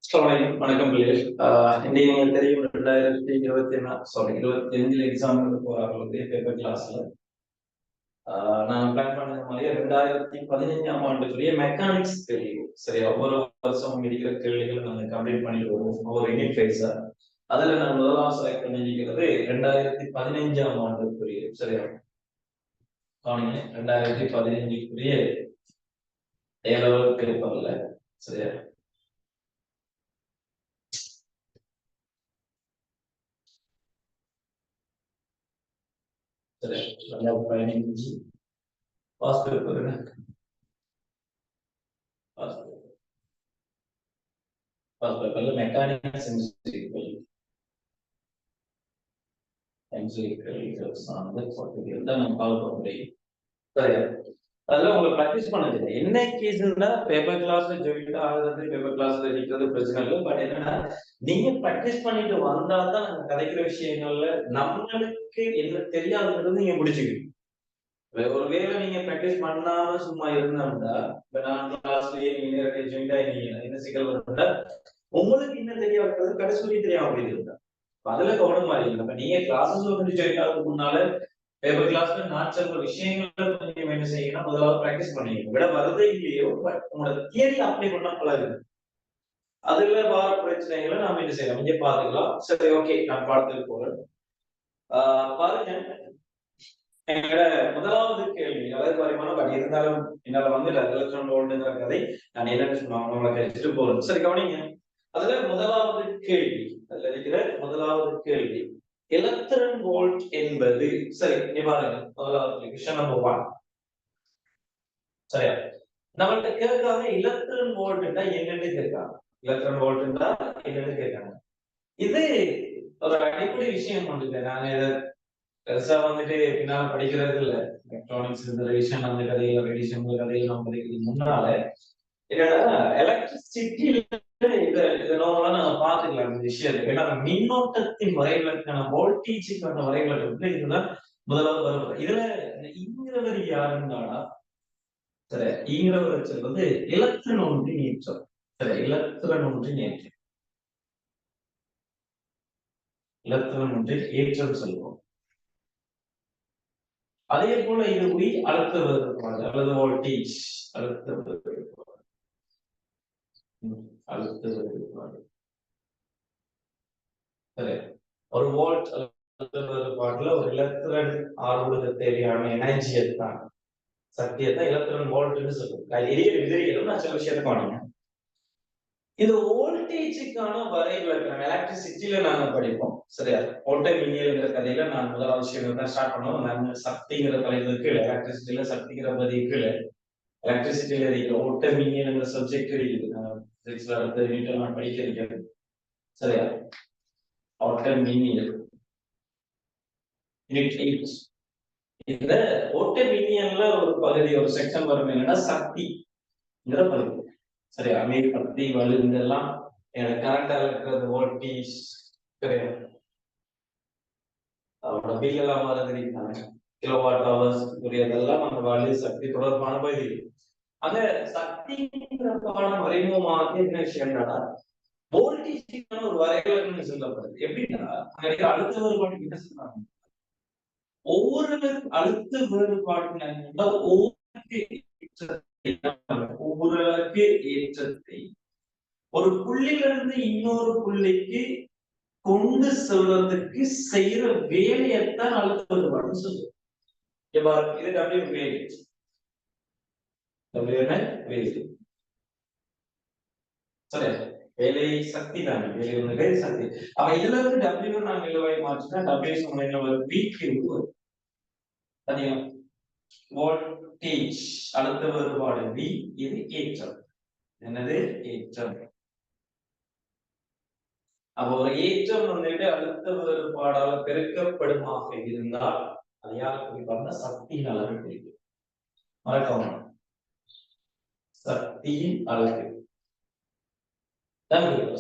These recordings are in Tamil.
வணக்கம் பிள்ளைகள். இன்னைக்கு நீங்க தெரியும் 2025 எக்ஸாம் போறாங்க பேப்பர் கிளாஸ்ல. நான் பிளான் பண்ணது மாதிரி 2015ஆம் ஆண்டுக்குரிய மெக்கானிக்ஸ் கேள்வி. சரி, ஒவ்வொரு வருஷம் இருக்கிற கேள்விகள் நாங்கள் கம்ப்ளீட் பண்ணிட்டு வருவோம் ஒவ்வொரு யூனிட் வைஸா. அதுல நான் முதலாம் செலக்ட் பண்ணிக்கிறது 2015ஆம் ஆண்டுக்குரிய. சரியா, 2015க்குரிய ஏழாவது பேப்பர்ல. சரியா, சரி, 2015 பாஸ் பேப்பர் மெக்கானிக்ஸ் நம்ம ஃபாலோ பண்ண முடியும். அதெல்லாம் உங்களுக்கு ப்ராக்டிஸ் பண்ணது இல்லை. என்ன கேஸ்னா பேப்பர் கிளாஸ்ல ஜாயின் ஆகுறது, பேப்பர் கிளாஸ்ல இருக்கிறது பிரச்சனை இல்லை. பட் என்னன்னா, நீங்க ப்ராக்டிஸ் பண்ணிட்டு வந்தா தான் நாங்க கதைக்கிற விஷயங்கள்ல நம்மளுக்கு என்ன தெரியாதுன்றது நீங்க முடிச்சுக்கணும். ஒருவேளை நீங்க ப்ராக்டிஸ் பண்ணாம சும்மா இருந்தா, இப்ப நான் கிளாஸ்லயே நீங்க நேரடியாக ஜாயின் ஆகிட்டீங்க, என்ன சிக்கல் வருதுன்னா உங்களுக்கு என்ன தெரியாது, கடைசி தெரியாம போயிருந்தா அதுல கவனம் மாதிரி இல்லை. நீங்க கிளாஸஸ் வந்து ஜாயின் ஆகிறதுக்கு முன்னால பேப்பர் கிளாஸ்ல நான் சொல்ற விஷயங்கள் நீங்க என்ன செய்யணும், முதலாவது ப்ராக்டிஸ் பண்ணிக்கணும். விட வருதே இல்லையோ, பட் உங்களோட தியரி அப்ளை பண்ண பழகுது. அதுல வார பிரச்சனைகளை நாம என்ன செய்யலாம், இங்கே பாத்துக்கலாம். சரி, ஓகே, நான் பாடத்துக்கு போறேன். பாருங்க, எங்களோட முதலாவது கேள்வி அதாவது பாருமான பட் இருந்தாலும் என்னால வந்து எலக்ட்ரான் வோல்ட்ங்கிற கதை நான் என்னன்னு சொல்லுவாங்க உங்களை கழிச்சுட்டு போறேன். சரி, கவனிங்க. அதுல முதலாவது கேள்வி, அதுல இருக்கிற முதலாவது கேள்வி, எலக்ட்ரான் வோல்ட் என்பது. சரி, இங்க பாருங்க, முதலாவது விஷயம் நம்பர் 1. சரியா, நம்மள்ட்ட கேட்காத எலக்ட்ரான் வோல்ட்னா என்னன்னு கேட்காங்க. எலக்ட்ரான் வோல்ட்னா என்னன்னு கேட்காங்க. இது ஒரு அடிப்படை விஷயம் வந்துட்டு நாங்க இதை பெருசா வந்துட்டு பின்னால படிக்கிறது இல்ல. எலக்ட்ரானிக்ஸ் இந்த விஷயம் அந்த கதையில ரெடிஷன் கதையில நம்ம படிக்கிறதுக்கு முன்னால என்னன்னா எலக்ட்ரிசிட்டியில இதை நார்மலா நாங்க பாத்துக்கலாம் இந்த விஷயத்தை. ஏன்னா மின்னோட்டத்தின் வரைவிலக்கான வோல்டேஜுக்கான வரைவிலக்கு இதுதான் முதலாவது வருவது. இதுல ஈங்கிறவர் யாருன்னா, சரி, ஈங்கிறவர் வந்து எலக்ட்ரான் ஒன்றின் ஏற்றம். சரி, எலக்ட்ரான் ஒன்றின் ஏற்றம், எலக்ட்ரான் ஒன்றின் ஏற்றம் சொல்லுவோம். அதே போல இது உயிர் அழுத்த வேறுபாடு அல்லது வோல்டேஜ் அழுத்த வேறுபாடு. அழுத்த வேறுபாடு, சரி, ஒரு வோல்ட் அழுத்த வேறுபாடுல ஒரு எலக்ட்ரான் ஆர்வலுக்கு தேவையான எனர்ஜியை தான், சக்தியை தான் எலக்ட்ரான் வோல்ட்னு சொல்லுவோம். எரியும் நான் சில விஷயத்தை காணுங்க. இந்த வோல்டேஜுக்கான வரைவிலக்கணம் எலக்ட்ரிசிட்டியில நாங்க படிப்போம். சரியா, ஓட்ட மின்னியல்ங்கிற கதையில நான் முதலாவது விஷயம் தான் ஸ்டார்ட் பண்ணுவோம். நாங்க சக்திங்கிற தலைவருக்கு எலக்ட்ரிசிட்டியில சக்திங்கிற பதிவுக்கு எலக்ட்ரிசிட்டியில இருக்கிற ஓட்ட மின்னியல்ங்கிற சப்ஜெக்ட் இருக்குது. அடுத்த யூனிட்ல நான் படிக்க இருக்கிறேன். சரியா, ஓட்ட மின்னியல் இந்த ஓட்ட மின்னியல்ல ஒரு பகுதி, ஒரு செக்ஷன் வரும் என்னன்னா சக்திங்கிற பகுதி. சரி, அமைப்பு பத்தி வலு இதெல்லாம் கரண்டா இருக்கிறது வோல்டேஜ். கிடையாது, அவரோட பில் எல்லாம் மாறுது, கிலோவாட் ஹவர்ஸ் புரியதெல்லாம் நம்ம வலு சக்தி தொடர்பான பகுதி. அந்த சக்திங்கிற பாடம் அறிமுகமாக என்ன விஷயம்னா வோல்டேஜுக்கான ஒரு வரைவிலக்கணம் சொல்லப்படுது. எப்படின்னா அங்க அழுத்த வேறுபாடு என்ன சொன்னாங்க, ஒவ்வொரு அழுத்த வேறுபாடு ஒவ்வொரு ஏற்றத்தை ஒரு புள்ளியிலிருந்து இன்னொரு புள்ளிக்கு கொண்டு செல்வதற்கு செய்யற வேலையத்தான் அழுத்த வேறுபாடுன்னு சொல்லுவோம். இது டபிள்யூ வேலை, வேலை. சரி, வேலை சக்தி தானே, வேலை வந்து சக்தி. அவ இதுல இருந்து டபிள்யூ நான் நிலவாய் மாற்றினா டபிள்யூ சொன்ன வீக்கு தனியா வோல்டேஜ் அழுத்த வேறுபாடு வி, இது ஏற்றம். என்னது ஏற்றம். அப்ப ஒரு ஏற்றம் வந்துட்டு அழுத்த வேறுபாடால பெருக்கப்படுமாக இருந்தால் அது யார் குறிப்பாங்க, சக்தியின் அளவு குறிக்கும். மறக்காம சக்தியின் அளவு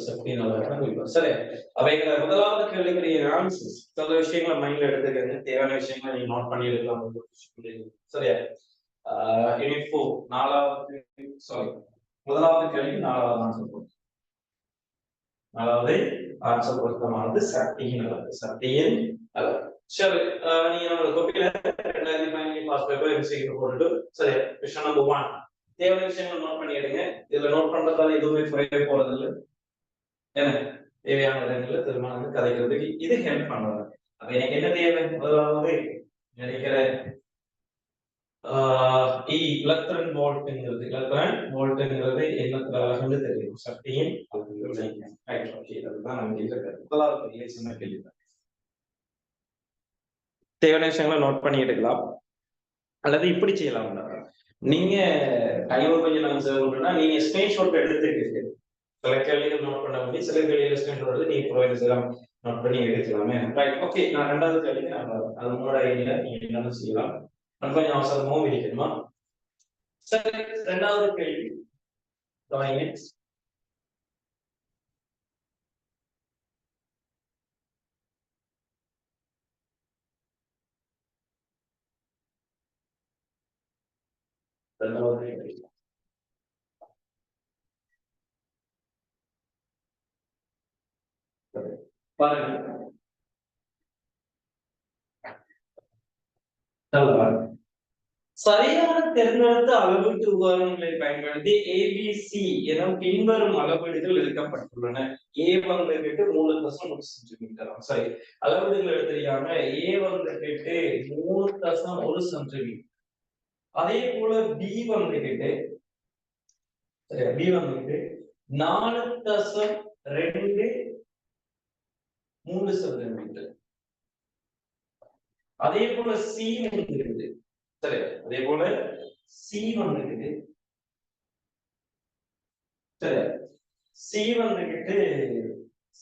சக்தியின் அளவு குறிக்கும். சரி, அவைகளை முதலாவது கேள்விக்குரிய ஆன்சர்ஸ் சில விஷயங்களை மைண்ட்ல எடுத்துக்கிறது, தேவையான விஷயங்களை நீங்க நோட் பண்ணி எடுக்கலாம். சரியா, யூனிட் 4 நாலாவது, சாரி, முதலாவது கேள்வி நாலாவது ஆன்சர். அதாவது ஆன்சர் பொருத்தமானது சக்தியின் அளவு. சக்தியின் அளவு. சரி, நீங்க நம்ம கோப்பில 2015 பாஸ் பேப்பர் எம்சிக்கு போட்டுட்டு சரி கொஸ்டின் நம்பர் 1 தேவையான விஷயங்கள் நோட் பண்ணி எடுங்க. இதுல நோட் பண்றதால எதுவுமே குறைய போறது இல்லை. ஏன்னா தேவையான இடங்கள்ல திருமணம் கதைக்கிறதுக்கு இது ஹெல்ப் பண்ணுவாங்க. அப்ப எனக்கு என்ன தேவை? முதலாவது நினைக்கிற எலக்ட்ரான் வோல்ட்ங்கிறது என்னத்துக்காக தெரியும்? சக்தியின் அதுதான் நம்ம முதலாவது சின்ன கேள்வி. தேவையான விஷயங்களை நோட் பண்ணி எடுக்கலாம். அல்லது இப்படி செய்யலாம். நீங்க டைம் கொஞ்சம் நாங்க செய்யணும்னா நீங்க ஸ்கிரீன்ஷாட் எடுத்துக்கிட்டு சில கேள்விகள் நோட் பண்ண முடியும், சில கேள்விகள் ஸ்கிரீன்ஷாட் நீங்க ப்ரொவைட் செய்யலாம், நோட் பண்ணி எடுக்கலாமே. Right, okay. நான் ரெண்டாவது கேள்விக்கு நான் அது உங்களோட ஐடியா நீங்க என்ன செய்யலாம். கொஞ்சம் அவசரமாகவும் இருக்கணுமா? சரி, ரெண்டாவது கேள்வி பாருங்க. சரியான தேர்ந்தெடுத்த அளவீட்டு உபகரணங்களை பயன்படுத்தி ஏபிசி என பின்வரும் அளவீடுகள் எடுக்கப்பட்டுள்ளன. ஏ வந்துட்டு 3.1 சென்டிமீட்டர். சரி, அளவீடுகள் எடுத்திருக்காங்க. ஏ வந்துட்டு 3.1 சென்டிமீட்டர். அதே போல பி வந்துட்டு 4.23 சென்டிமீட்டர். அதே போல சி வந்துருக்குது. சரி, அதே போல சி வந்துருக்குது. சரி, சி வந்துட்டு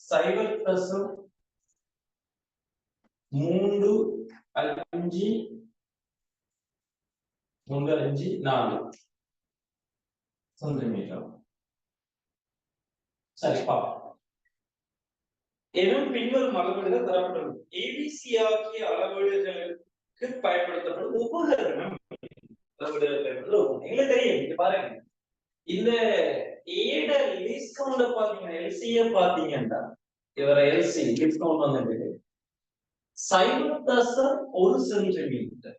0.354 சென்டிமீட்டர். சரிப்பா. எனும் பின்வரும் அளவீடுகள் தரப்பட்டுள்ளது. ஏபிசி ஆகிய அளவீடுகளுக்கு பயன்படுத்தப்படும் உபகரணம் எங்களுக்கு தெரியும். இது பாருங்க, இந்த ஏட லீஸ்ட் கவுண்ட பாத்தீங்கன்னா எல்சிய பாத்தீங்கன்னா இவர எல்சி லீஸ்ட் கவுண்ட் வந்து 0.1 சென்டிமீட்டர்.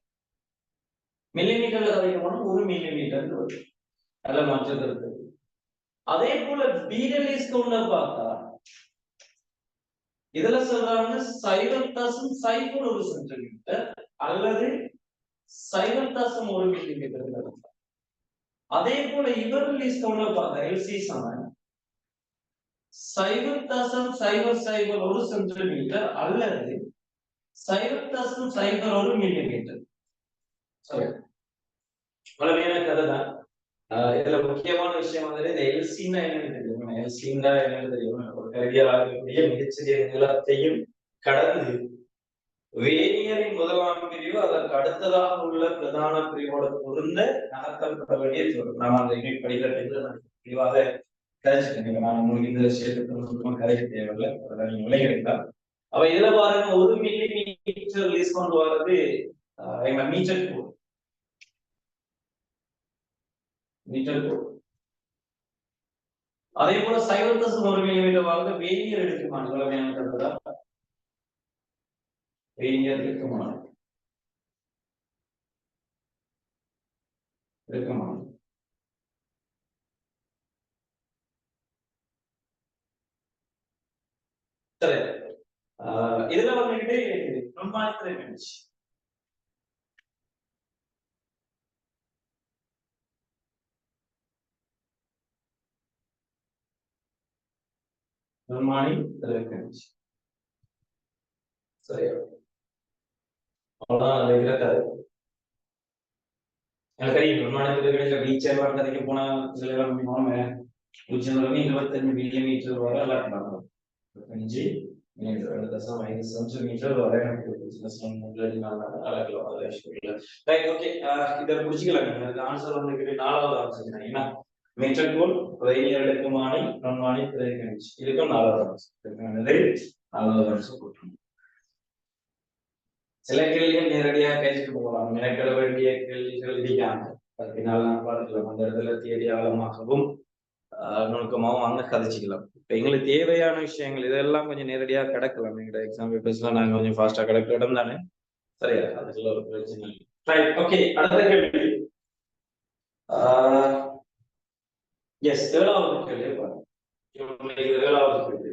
மில்லிமீட்டர்ல கதைக்கணும் 1 மில்லிமீட்டர் நல்ல மாற்றம் இருக்கு. அதே போல பீட லீஸ்ட் கவுண்ட பார்த்தா இதுல சொல்றாங்க 0.01 சென்டிமீட்டர் அல்லது 0.1 மில்லிமீட்டர். அதே போல இவர் ரிலீஸ் கவுண்ட்ல பார்த்தா எல்சி சமன் 0.001 சென்டிமீட்டர் அல்லது 0.01 மில்லிமீட்டர். சரி, வளமையான கதை தான். இதுல முக்கியமான விஷயம் வந்து இந்த எல்சின்னா என்னன்னு தெரியும். எல்சின்னா என்னன்னு தெரியும். ஒரு கருவியாக இருக்கக்கூடிய மிகச்சிறிய நிலத்தையும் கடந்து வேதியியலின் முதலாம் பிரிவு அதற்கு அடுத்ததாக உள்ள பிரதான பிரிவோட பொருந்த நகர்த்தப்பட வேண்டிய சொல். நான் அந்த யூனிட் படிக்கிறது தெளிவாக கதைச்சிருக்கேன். நான் உங்களுக்கு இந்த விஷயத்துக்கு கதைக்க தேவையில்லை, அதெல்லாம் நீங்க விளையாடுங்களா. அப்ப இதுல பாருங்க 1 மில்லிமீட்டர் ரிலீஸ் கொண்டு வர்றது மீட்டர் கோட். அதே போல 0.1 மில்லிமீட்டர் வாழ்க்கை வேதியியல் எடுக்குமானு வேதியியல் இருக்குமா. சரி, இதுல வந்துட்டு பிரம்மாண்டத்துல இருந்துச்சு. பிரம்மாணி இருந்துச்சு. சரி, அவ்வளவுதான் நினைக்கிற கதை. எனக்கு தெரியும் பிரம்மாண்டத்துல பீச்சர் கதைக்கு போனா சில போனோம் 0.25 மில்லிமீட்டர் வரை எல்லாம் 5 0.5 சென்டிமீட்டர் வரை இதை புடிச்சுக்கலாம். ஆன்சர் வந்து 4வது ஆன்சர் என்ன? மீட்டர் கோல் வேதியியல் எடுக்குமானி பிரம்மாணி திரைக்கணிச்சு. இதுக்கும் 4வது ஆன்சர். 4வது ஆன்சர் போட்டோம். சில கேள்விகள் நேரடியாக கேட்டுட்டு போகலாம். மெனக்கெட வேண்டிய கேள்விகள் இருக்காங்க. அதனால நான் பார்த்துக்கலாம். அந்த இடத்துல தேடி ஆழமாகவும் நுணுக்கமாவும் அங்க கதைச்சிக்கலாம். இப்ப எங்களுக்கு தேவையான விஷயங்கள் இதெல்லாம் கொஞ்சம் நேரடியா கிடக்கலாம். எங்களோட எக்ஸாம் பேப்பர்ஸ்லாம் நாங்க கொஞ்சம் ஃபாஸ்டா கிடக்கிற இடம் தானே. சரியா? அதுக்குள்ள ஒரு பிரச்சனை இல்லை. ரைட். ஓகே. அடுத்த கேள்வி. எஸ், 7வது கேள்வியை பாருங்க. இவங்களுடைய 7வது கேள்வி.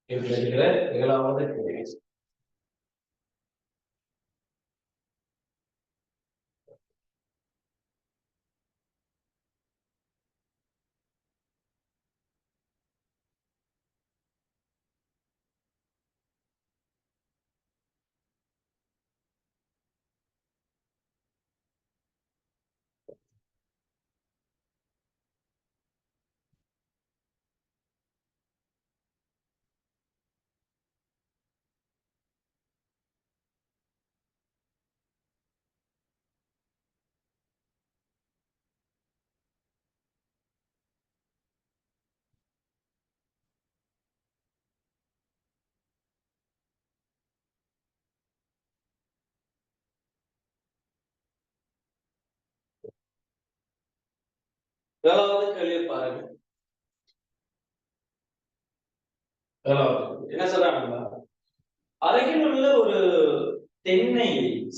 இவங்க இருக்கிற 7வது கேள்வி. ஏழாவது கேள்வியை பாருங்க. என்ன சொல்றாங்கன்னா, அருகில் உள்ள ஒரு தென்னை,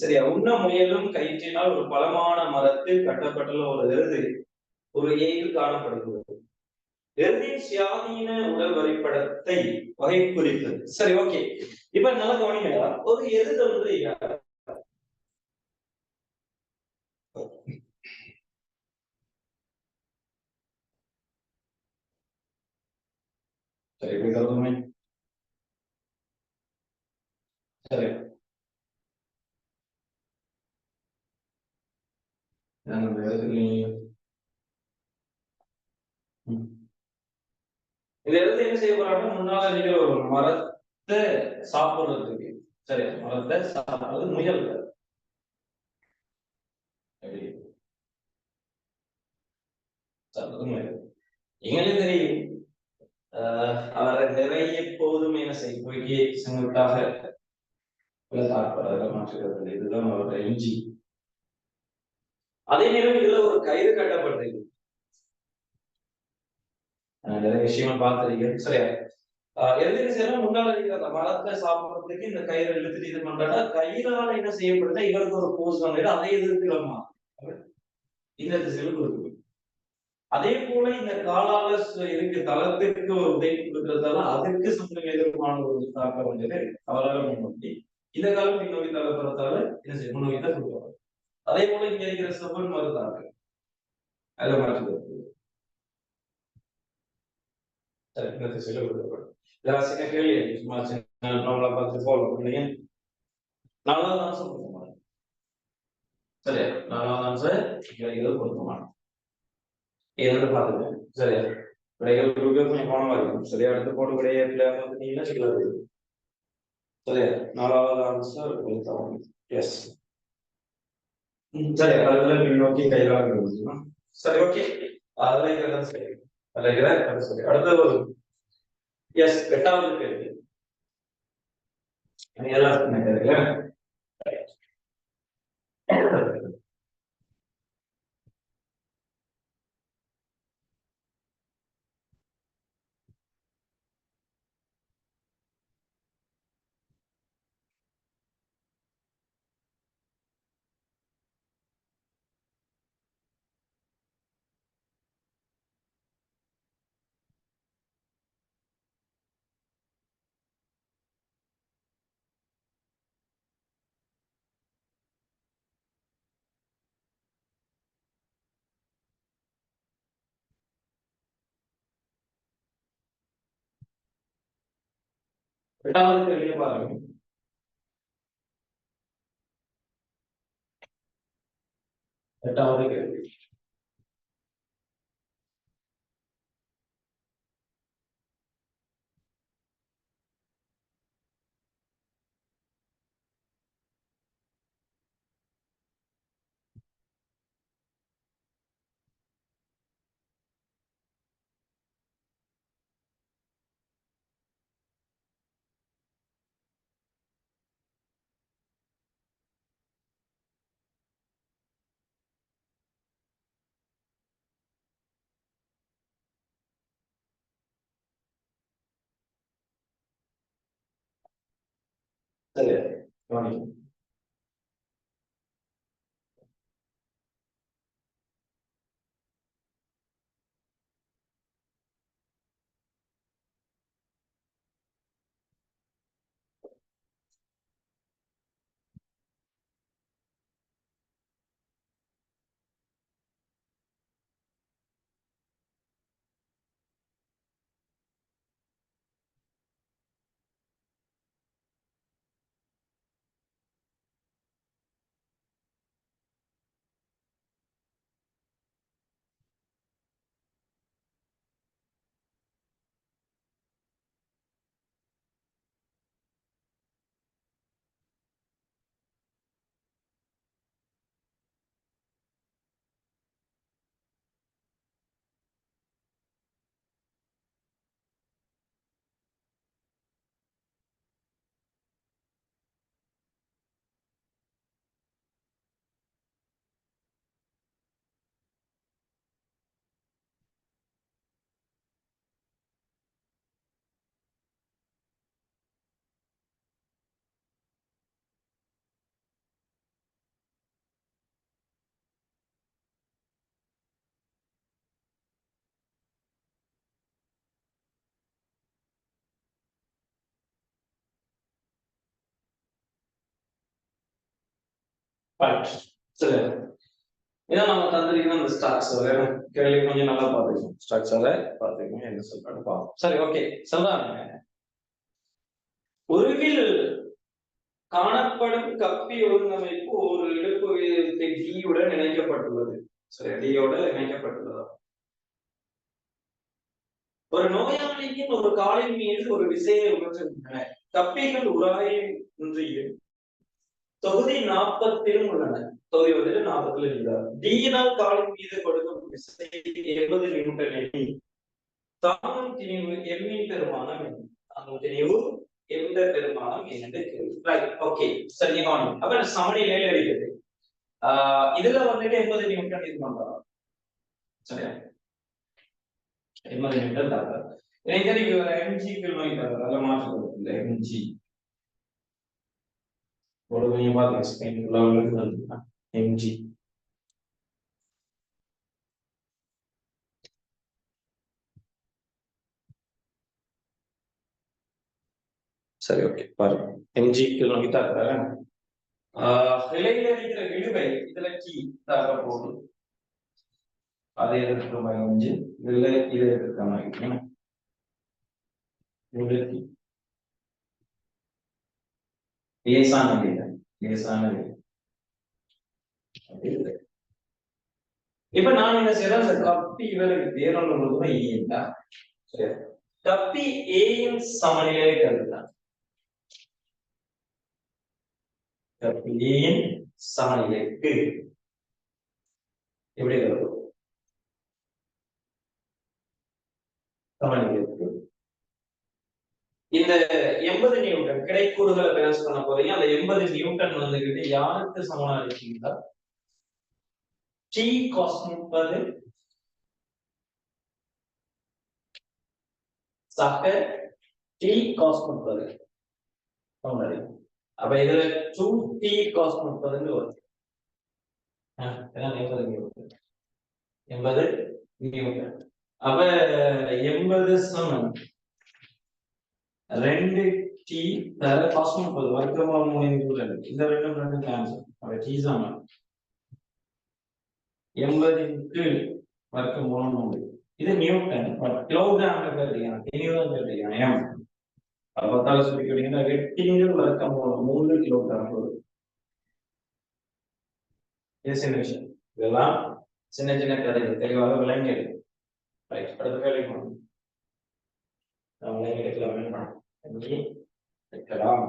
சரியா, உண்ண முயலும் கயிற்றினால் ஒரு பலமான மரத்தில் கட்டப்பட்டுள்ள ஒரு எருது ஒரு ஏயில் காணப்படுகிறது. எருதின் சுயாதீன உடல் வரைபடத்தை வகை குறித்தது. சரி, ஓகே. இப்ப நல்லா கவனிங்கடா. ஒரு எருது வந்து சரி, சரி. இதுல இருந்து என்ன செய்ய போறாங்கன்னா, முன்னால இருக்கிற ஒரு மரத்தை சாப்பிடுறதுக்கு, சரி, மரத்தை சாப்பிடுறது முயல். சாப்பிடுறது முயல். எங்களுக்கு தெரியும், அவரை நிறைய எப்போதும் என்ன செய்ய போய் செங்குத்தாக தாக்கப்படுறத மாற்றுகிறது. இதுதான் அவரோட இஞ்சி. அதே நேரம் இதுல ஒரு கயிறு கட்டப்பட்டிருக்கு. நிறைய விஷயங்கள் பார்த்திருக்கேன். சரியா? எதுக்கு செய்யணும், முன்னால இருக்கிற அந்த மரத்தை சாப்பிடுறதுக்கு இந்த கயிறு இழுத்துட்டு இது பண்றா கயிறால என்ன செய்யப்படுது, இவருக்கு ஒரு போஸ் வந்து அதை எதிர்க்கிறோமா இந்த திசையில் கொடுக்கும். அதே போல இந்த காலால இருக்கு தளத்திற்கு ஒரு உதவி கொடுக்கறதால அதுக்கு சமூக எதிர்ப்பான ஒரு தாக்கம் வந்தது அவரால் முன்னோக்கி, இந்த காலம் பின்னோக்கி தள்ளப்படுறதால என்ன செய்ய முன்னோக்கி தான் கொடுப்பாங்க. அதே போல இங்க இருக்கிற செவ்வன் மறுத்தாங்க அதை மாற்றுவது. சரி, இந்த திசையில கொடுக்கப்படும். சின்ன கேள்வி சும்மா சின்ன பார்த்து ஃபாலோ பண்ணீங்க. 4வது ஆன்சர் பொருத்தமான. சரியா? 4வது ஆன்சர் கிடைக்கிறது பொருத்தமான. ஏன்னு பாத்துங்க. சரியா? விடைகள் கொஞ்சம் கோணமா இருக்கும். சரியா? அடுத்து போட்டு விடையை பார்த்தீங்கன்னா சிக்கலாக. சரியா? 4வது ஆன்சர் பொருத்தமான. எஸ். சரி, அதுல பின்னோக்கி கைகால. சரி, ஓகே. அதுல இருக்கிறது சரி. அதுல இருக்கிறது சரி. அடுத்தது ஒரு எஸ் 8வது கேள்வி. எல்லாருக்கும் கேட்கல. எட்டாவது கேள்வியை பாருங்க. எட்டாவது கேள்வி. சரி கவனிங்க. சரி இதான் நம்ம தந்திரிக்கிற அந்த ஸ்ட்ரக்சர் கேள்வி கொஞ்சம் நல்லா பார்த்துக்கணும். ஸ்ட்ரக்சரை பார்த்துக்கணும், என்ன சொல்றாங்க பார்ப்போம். சரி ஓகே சொல்றாங்க. உருவில் காணப்படும் கப்பி ஒழுங்கமைப்பு ஒரு இடுப்பு விகிதத்தை டியுடன் இணைக்கப்பட்டுள்ளது. சரி டியோட இணைக்கப்பட்டுள்ளது. ஒரு நோயாளியின் ஒரு காலின் மீது ஒரு விசையை உணர்த்துகின்றன. கப்பிகள் உராயின்றியும் தொகுதி 40 உள்ளன. தொகுதி 40 இருக்கிறார். டியினால் காலின் மீது கொடுக்கும் விசை 70 நியூட்டன் எண்ணி தாங்கும் திணிவு எம்மின் பெருமானம் என்ன? தாங்கும் திணிவு எந்த பெருமானம் என்று கேள்வி. ரைட் ஓகே சரி கவனிங்க. அப்ப சமநிலையில இருக்குது. இதுல வந்துட்டு 80 நியூட்டன் இது பண்றோம். சரியா 80 நியூட்டன் தர எனக்கு mg கிலோமீட்டர் அதெல்லாம் மாற்றம் இல்லை. mg ஒரு கொஞ்சம் பார்த்து ஸ்பெயின் mg சரி ஓகே பாருங்க mg கிலோமீட்டர் தரேன். நிலையில இருக்கிற இழுவை இதுல கீ தர போகுது. அதை எதிர்க்கிற மாதிரி இதுல இதை எதிர்க்கிற மாதிரி லேசான நிலை லேசான நிலை. இப்ப நான் என்ன செய்யறேன், அந்த கப்பி இவருக்கு வேறொன்று ஏண்டா சரி கப்பி ஏயின் சமநிலையை கருதுதான். கப்பி ஏயின் சமநிலைக்கு எப்படி கருது சமநிலைக்கு இந்த 80 நியூட்டன் கிடைக்கூடுதலை பேலன்ஸ் பண்ண போறீங்க. அந்த 80 நியூட்டன் வந்துகிட்டு யாருக்கு சமனா இருக்கீங்களா? டி காஸ் 30 சக டி காஸ் 30 சமனாரி. அப்ப இதுல 2t காஸ் 30 வருது. 80 நியூட்டன் 80 நியூட்டன். அப்ப 80 சமம் 2t தர காஸ் 30 வர்க்கமா 3 நியூட்டன். இந்த ரெண்டு கேன்சல். அப்ப t சமம் 80 கீழ் வர்க்கம் 3. இது நியூட்டன். கிலோகிராம் கேட்டீங்கன்னா தெளிவாக கேட்டீங்கன்னா எம் பத்தால சொல்லி கேட்டீங்கன்னா 8 வர்க்கம் 3 கிலோகிராம் வரும். இது சின்ன விஷயம். இதெல்லாம் சின்ன சின்ன கதைகள் தெளிவாக விளங்கியது. ரைட் அடுத்த கேள்வி போகணும். விளங்கிடுக்கலாம் வேண்டாம் வைக்கலாம்.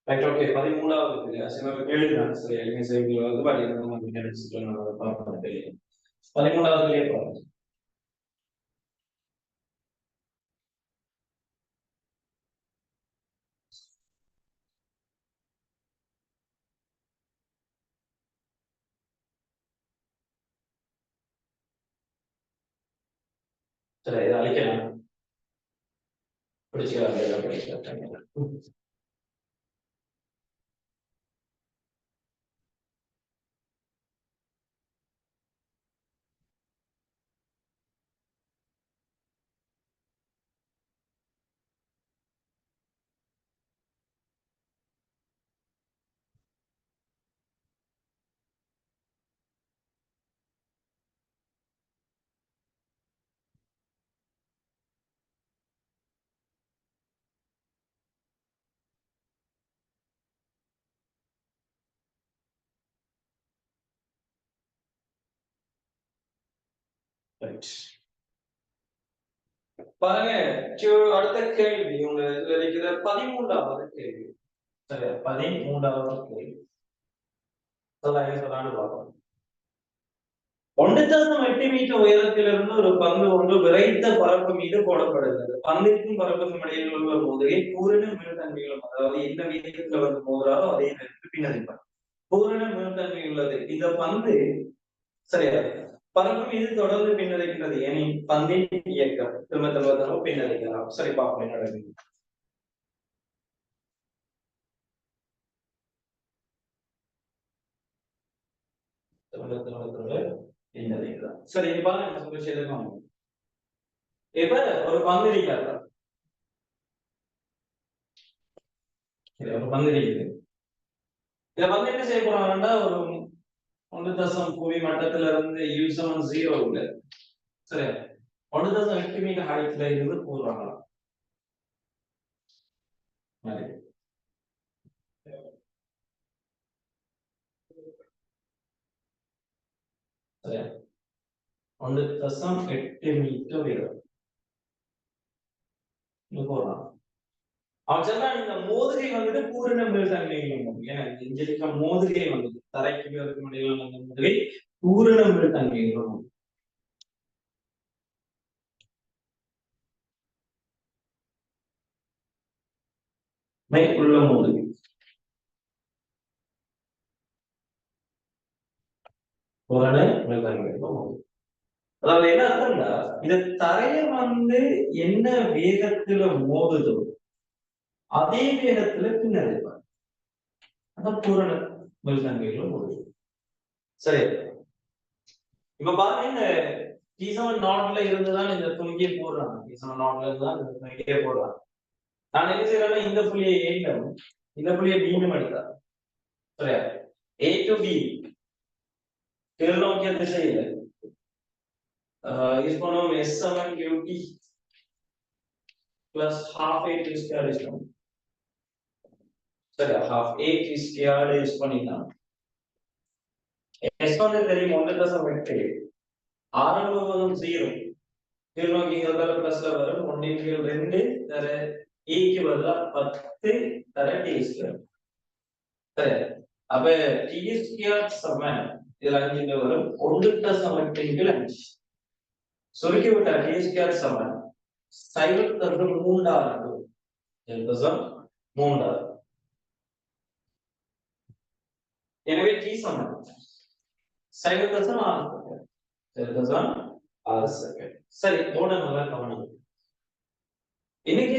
ரைட் ஓகே 13வது சில கேள்விதான். சரி எளிமை செய்திகள் வந்து பார்த்தீங்கன்னா பார்ப்போம். 13வது பாருங்க. சரி இதை அழிக்கலாம். பாருங்க, அடுத்த கேள்வி உங்க இதுல இருக்கிற 13வது கேள்வி. சரியா, 13வது கேள்வி. சொல்லான்னு பார்ப்போம். 1.8 மீட்டர் உயரத்திலிருந்து ஒரு பந்து ஒன்று விரைத்த பரப்பு மீது போடப்படுகிறது. பந்திற்கும் பரப்புக்கும் இடையில் உள்ள மோதுகை பூரண மீள்தன்மைகளும், அதாவது எந்த வீதத்துல வந்து மோதுறாரோ அதே நேரத்தில் பின்னடைப்பார். பூரண மீள்தன்மை உள்ளது. இந்த பந்து சரியா பரப்பு மீது தொடர்ந்து பின்னடைக்கின்றது. ஏனின் பந்தின் இயக்கம் திரும்ப திரும்ப பின்னடைக்கலாம். சரி, பார்ப்போம் என்ன நடக்குது. சரி, இப்ப பாருங்க, இப்ப ஒரு பந்து இருக்காது, ஒரு பந்து இருக்குது. இத வந்து என்ன செய்ய போறாங்கன்னா, ஒரு 1 புவி மட்டத்துல இருந்து U7 உள்ள சரி 1.8 மீட்டர் ஹைட்ல இருந்து போடுறாங்களாம். சரி 1.8 மீட்டர் உயரம் போடுறாங்க. அவன் சொன்னா இந்த மோதுகை வந்துட்டு பூரண மீள்தன்மையும், ஏன்னா இங்க மோதுகை வந்துட்டு தரைக்கு முடியல மோதுகை பூரண மீள்தன்மையும் உள்ள மோதுகை. பூரண மீள்தன்மையும் அதாவது என்ன அர்த்தம்னா, இந்த தரைய வந்து என்ன வேகத்துல மோதுதோ அதே வேகத்துல பின்னடைப்பார். அதான் பூரண மீள்தன்மையில மோதுது. சரி, இப்ப பாருங்க, இந்த நாட்ல இருந்துதான் இந்த துணியை போடுறாங்க. நாட்ல இருந்துதான் இந்த துணியை போடுறாங்க. நான் என்ன செய்யறேன்னா, இந்த புள்ளியை ஏண்டும் இந்த புள்ளியை பீனும் எடுத்தார். சரியா, A to B கீழ்நோக்கிய திசையில is பண்ணும் S7 QT plus half A T square is பண்ணும். சரியா, half A T square is பண்ணினா S1 தெரியும் 1.8 ஆரம்பம் 0 கீழ்நோக்கிங்கிறதால பிளஸ்ல வரும் 1/2 தர A க்கு பதிலா 10 தர T square. சரி, அப்ப T square சமம் இதுல 5 வரும் 1+8 சுருக்கி விட்ட T square சமம் 0.3 3. எனவே T சமம் 0.6 செகண்ட். சரி, ஓட நல்லா கவனம். இன்னைக்கு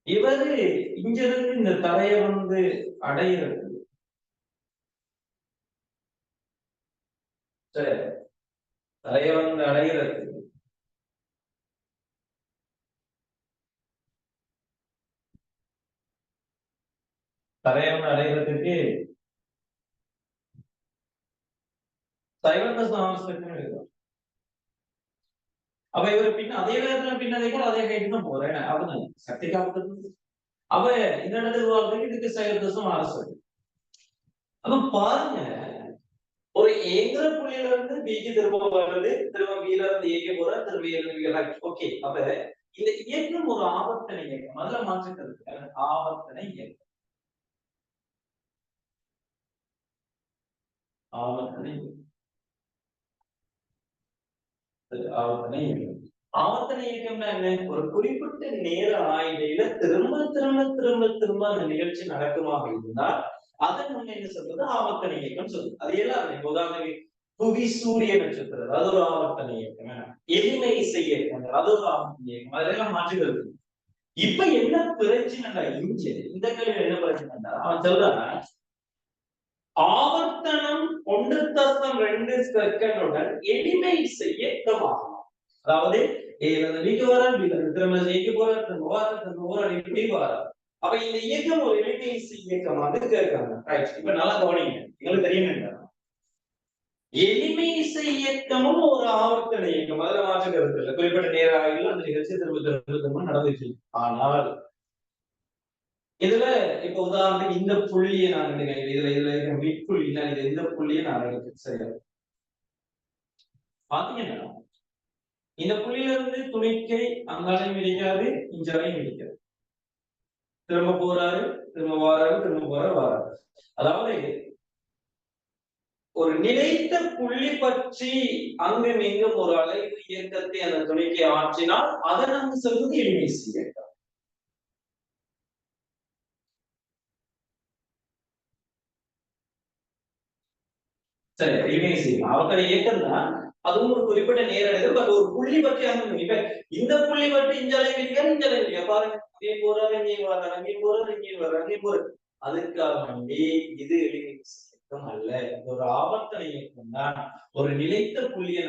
இவரு இங்க இருந்து இந்த தரையை வந்து அடையிறது. சரி, தரையை வந்து அடையிறது தரையை வந்து அடையிறதுக்கு 0.6 எடுக்கும். அப்ப இவர் பின்ன அதே வேகத்துல பின்னதைக்கும் அதே கைட்டு தான் போறேன். அவன் சக்தி காப்பது அவ இந்த இடத்துல உருவாக்குறதுக்கு இதுக்கு 0.6. அப்ப பாருங்க, ஒரு ஏங்கிற புள்ளியில இருந்து பிக்கு திரும்ப வருது, திரும்ப பில இருந்து ஏக்கு போற, திரும்ப ஏழு. ஓகே, அப்ப இந்த இயக்கம் ஒரு ஆவர்த்தனை இயக்கம். முதல்ல மாற்றிக்கிறது ஆவர்த்தனை இயக்கம். ஆவர்த்தனை ஆவர்த்தனை இயக்கம். ஆவர்த்தனை இயக்கம்னா என்ன? ஒரு குறிப்பிட்ட நேர ஆய்வையில திரும்ப திரும்ப திரும்ப திரும்ப அந்த நிகழ்ச்சி நடக்குமாக இருந்தால் அதன் முன்ன என்ன சொல்றது? ஆவர்த்தனை இயக்கம் சொல்றது. அது எல்லாம் உதாரணம் புவி சூரிய நட்சத்திரம் அது ஒரு ஆவர்த்தன இயக்கம், எளிமை இசை இயக்கங்கள் அது ஒரு ஆவர்த்தன இயக்கம், அதெல்லாம் மாற்றுகிறது. இப்ப என்ன பிரச்சனை இங்க இந்த கேள்வி என்ன பிரச்சனைடா, அவன் சொல்றான் ஆவர்த்தனம் 1.2 செகண்டுடன் எளிமை இசை இயக்கமாகும். அதாவது வீக்கு வர திரும்ப ஜெயிக்க போற இப்படி வர. அப்ப இந்த இயக்கம் ஒரு எளிமை இசை இயக்கமாக கேட்காங்க. இப்ப நல்லா கவனிங்க, எங்களுக்கு தெரியும் எளிமை இசை இயக்கமும் ஒரு ஆவர்த்தன இயக்கம், அதுல மாற்ற கருத்து இல்லை. குறிப்பிட்ட நேர ஆய்வில் அந்த நிகழ்ச்சி திரும்ப நடந்துச்சு. ஆனால் இதுல இப்ப உதாரணத்துக்கு இந்த புள்ளியை நான் இதுல புள்ளி இந்த புள்ளியை நான் எடுத்து சரியா பாத்தீங்கன்னா இந்த புள்ளியில இருந்து துணிக்கை அங்காலையும் மிதிக்காது, இஞ்சாலையும் மிதிக்காது. திரும்ப போறாரு, திரும்ப வாராரு, திரும்ப வாராரு. அதாவது ஒரு நிலைத்த புள்ளி பற்றி அங்கும் இங்கும் ஒரு அலைவு இயக்கத்தை அந்த துணிக்கை ஆற்றினால் அதை நம்ம சொல்வது எளிமை இயக்கம். சரி, எளிமை செய்யும் அவர்கள் இயக்கம் தான், அதுவும் ஒரு குறிப்பிட்ட நேரடிகள். பட் ஒரு புள்ளி பற்றி அங்கும் இப்ப இந்த புள்ளி பற்றி இஞ்சாலை மிதிக்க பாருங்க, அங்கே போறாரு, இங்கே வர்றாரு, அங்கே போறாரு, இங்கே வர்றாரு, அங்கே போறாரு. அதுக்காக வேண்டி இது எளிமை இயக்கம் அல்ல, ஒரு ஆவர்த்தன இயக்கம் தான். ஒரு நிலைத்த புள்ளியை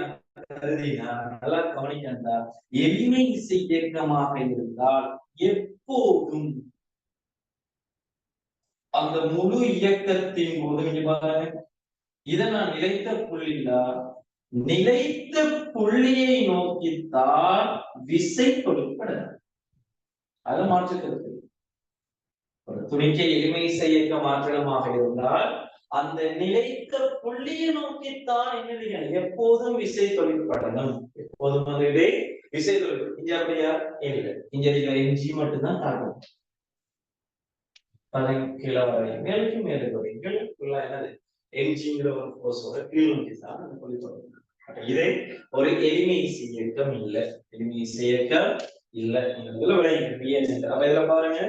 கருதினா நல்லா கவனிக்கா, எளிமை இசை இயக்கமாக இருந்தால் எப்போதும் அந்த முழு இயக்கத்தின் போது பாருங்க, இதை நான் நிலைத்த புள்ளியா, நிலைத்த புள்ளியை நோக்கித்தான் விசை கொடுப்பட. அதை மாற்றுகிறது. துணிக்கை எளிமை இசை இயக்க மாற்றமாக இருந்தால் அந்த நிலைத்த புள்ளியை நோக்கித்தான் என்ன எப்போதும் விசை தொழிற்படணும். எப்போதும் வந்து விசை தொழில். இங்க அப்படியா இல்லை, இங்க என்ஜி மட்டும்தான் தாக்கும். கீழே வரை மேலுக்கு மேலே என்னது என்ஜிங்கிற ஒரு கோர்ஸோட கீழ் நோக்கி தான் தொழிற்படணும். இதே ஒரு எளிமை இசை இயக்கம் இல்லை, எளிமை இசை இயக்கம் இல்லை. அப்ப இதுல பாருங்க,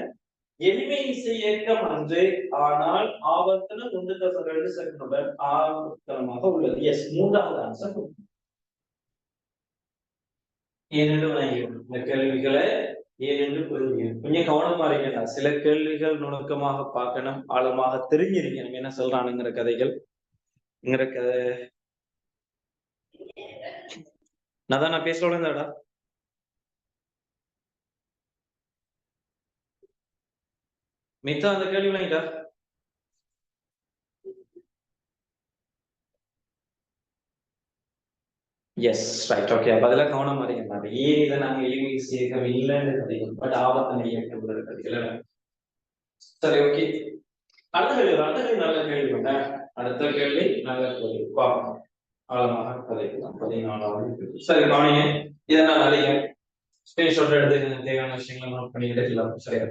எளிமை இசை இயக்கம் அன்று, ஆனால் ஆவர்த்தனம் 1.2 செகண்டுடன் ஆவர்த்தனமாக உள்ளது. எஸ், மூன்றாவது ஆன்சர். ஏனென்று இந்த கேள்விகளை ஏனென்று புரிஞ்சுக்கணும். கொஞ்சம் கவனமா இருக்கணும். சில கேள்விகள் நுணுக்கமாக பார்க்கணும், ஆழமாக தெரிஞ்சிருக்கணும் என்ன சொல்றானுங்கிற கதைகள். கதை நான் பேசல இருந்தாடா. மித்தா அந்த கேள்வி விளங்கிட்டா? Yes, right, okay. அப்ப அதெல்லாம் கவனம் அறிஞர் ஏன் இதை நாங்க எளிமை இயக்கம் இல்லைன்னு கதைகள், பட் ஆபத்தனை இயக்கம் கதைகள். சரி, ஓகே. அடுத்த கேள்வி நல்ல கேள்வி. அடுத்த கேள்வி நல்ல கேள்வி பார்ப்போம், ஆழமாக கதைக்கலாம். 14வது. சரி, கவனிங்க, இதை நான் அதிக ஸ்கிரீன்ஷாட் எடுத்து தேவையான விஷயங்களை நோட் பண்ணி எடுக்கலாம். சரியா?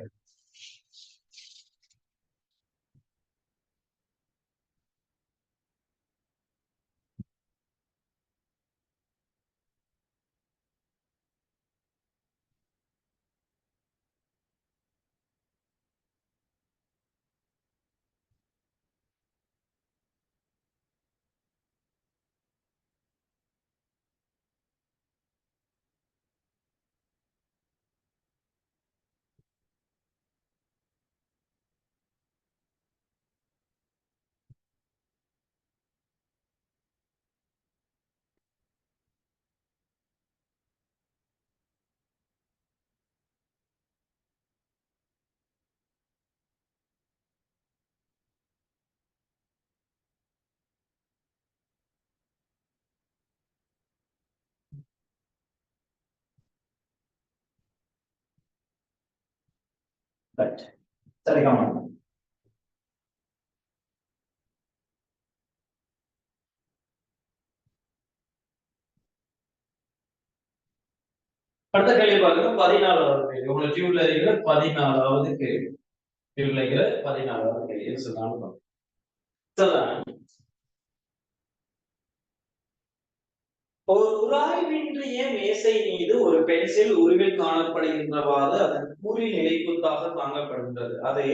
சரி, கவனம். அடுத்த கேள்வி பாருங்க, 14வது கேள்வி. உங்க டியூப்ல இருக்கிற 14வது கேள்வி. டியூப்ல இருக்கிற 14வது கேள்வி சொன்னாலும் ஒரு உராய்வின்றிய மேசை மீது ஒரு பென்சில் உருவில் காணப்படுகின்றவாறு அதன் கூறில் நிலைக்குத்தாக தாங்கப்படுகின்றது. அதை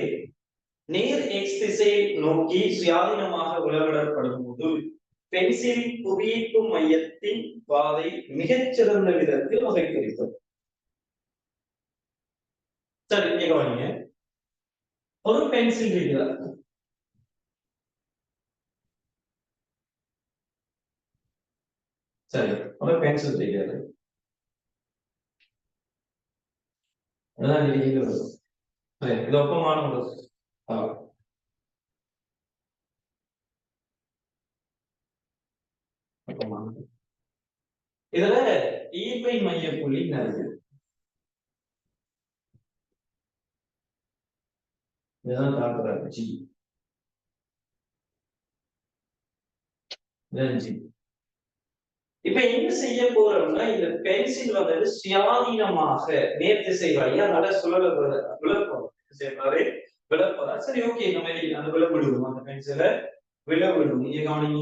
நேர் எக்ஸ் திசையை நோக்கி சுயாதீனமாக உலவிடப்படும் போது பென்சில் புவியீர்ப்பு மையத்தின் பாதை மிகச்சிறந்த விதத்தில் வகைப்படுத்தும். சரி, இங்க கவனிங்க. ஒரு பென்சில் இருக்கிறார். சரி, ஒரு பென்சில் இருக்கிறது. அதான் இருக்கிறது. சரி, இது ஒப்பமான ஒரு இதுல ஈர்மை மைய புள்ளி நிறைய இதுதான் காட்டுறாரு. ஜி ஜி இப்ப என்ன செய்ய போறோம்னா, இந்த பென்சில் வந்துட்டு சுயாதீனமாக நேர்த்திசை வழியா நல்ல சுழல விழப்போம். விழப்போறா. சரி, ஓகே, இந்த மாதிரி அந்த விழ விடுவோம். அந்த பென்சிலை விழ விடுவோம். நீங்க கவனிங்க.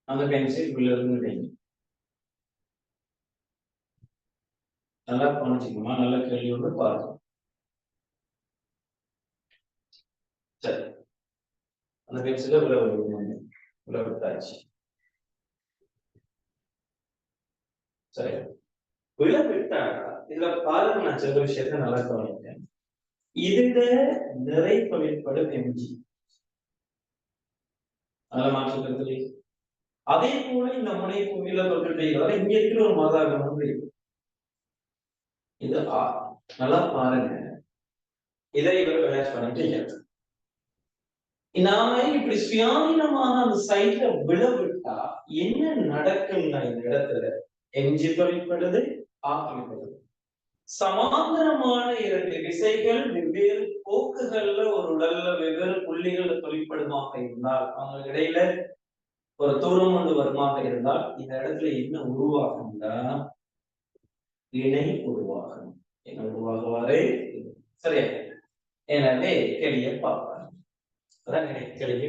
அந்த பென்சில் விழுந்து நல்லா கவனிச்சுக்கணுமா? நல்ல கேள்வியோடு பாருங்க. சரி, அந்த பென்சிலை விழ விடுவோம். விழ விட்டாச்சு. சரி, விழ விட்டா இதுல பாருங்க, நான் சொல்ற விஷயத்த நல்லா கவனிக்கிறேன். இதுல நிறை தொழிற்படும் எம்ஜி அதை மாற்றுக்கிறது. அதே போல இந்த முனை புவியில தொற்றுவதால இங்க இருக்கிற ஒரு மாதாகம் வந்து இது நல்லா பாருங்க. இதை இவர் விளையாட்டு பண்ணிட்டு நாம இப்படி சுயாதீனமாக அந்த சைட்ல விழவிட்டா என்ன நடக்கும்னா, இந்த இடத்துல எம்ஜி தொழிற்படுது, தொழிற்படுது. சமாந்தரமான இரண்டு விசைகள் வெவ்வேறு போக்குகள்ல ஒரு உடல்ல வெவ்வேறு புள்ளிகள் தொழிற்படுமாக இருந்தால், அவங்க இடையில ஒரு தூரம் ஒன்று வருமாக இருந்தால், இந்த இடத்துல என்ன உருவாகும்னா இணை உருவாகும். என்ன உருவாகுவாரு? சரியா? எனவே கேள்வியை பார்ப்பாங்க. அதான் கேள்வி.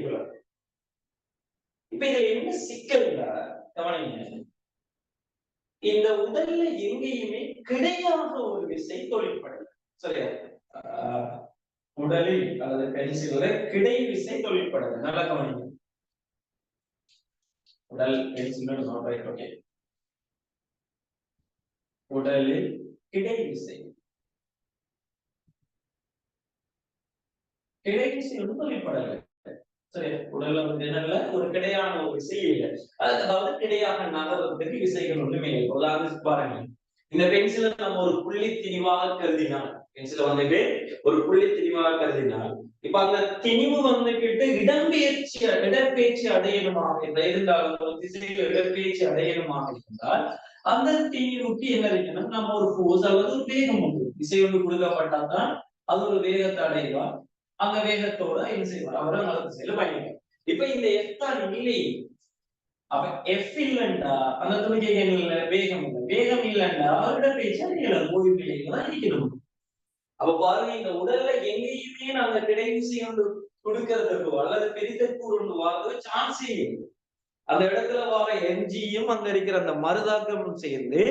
இப்ப இதுல என்ன சிக்கல்னா, கவனிங்க, இந்த உடல்ல எங்கேயுமே கிடையாக ஒரு விசை தொழிற்படுது. சரியா? உடலில் அல்லது பென்சில்ல கிடை விசை தொழிற்படுது. நல்லா கவனிங்க. உடல் பென்சில் ஓகே. உடலில் கிடை விசை ஒன்றும் தொழிற்படலை. சரி, உடல்ல வந்து என்னல்ல ஒரு கிடையான ஒரு விசை இல்லை. அதாவது கிடையாக நகர்றதுக்கு விசைகள் ஒன்றுமே இல்லை. உதாரணத்துக்கு பாருங்க, இந்த பென்சிலை நம்ம ஒரு புள்ளி திணிவாக கருதினால், பென்சிலை வந்துட்டு ஒரு புள்ளி திணிவாக கருதினால், இப்ப அந்த திணிவு வந்துகிட்டு இடப்பெயர்ச்சி அடையணுமாக இருந்தாலும் திசையில் இடப்பெயர்ச்சி அடையணுமாக இருந்தால், அந்த திணிவுக்கு என்ன இருக்கணும்? நம்ம ஒரு ஃபோர்ஸ் அல்லது ஒரு வேகம் உண்டு. விசை ஒன்று கொடுக்கப்பட்டால்தான் அது ஒரு வேகத்தை அடைவார். அந்த வேகத்தோட என்ன செய்வார்? அவரை நல்ல திசையில பயணிப்பார். இப்ப இந்த எஃப் தான் இல்லை. அப்ப எஃப் இல்லைண்டா அந்த துணிக்கை இல்ல, வேகம் இல்லை. வேகம் இல்லைண்டா அவரோட பேச்சு அடையலாம். ஓய்வு தான் இருக்கணும். அப்ப பாருங்க, இந்த உடல்ல எங்கேயுமே நாங்க கிடைவிசை ஒன்று கொடுக்கறதுக்கோ அல்லது பெரிதற்கு ஒன்று வாங்க சான்ஸே இல்லை. அந்த இடத்துல வர எம்ஜியும் அங்க இருக்கிற அந்த மருதாக்கமும் சேர்ந்து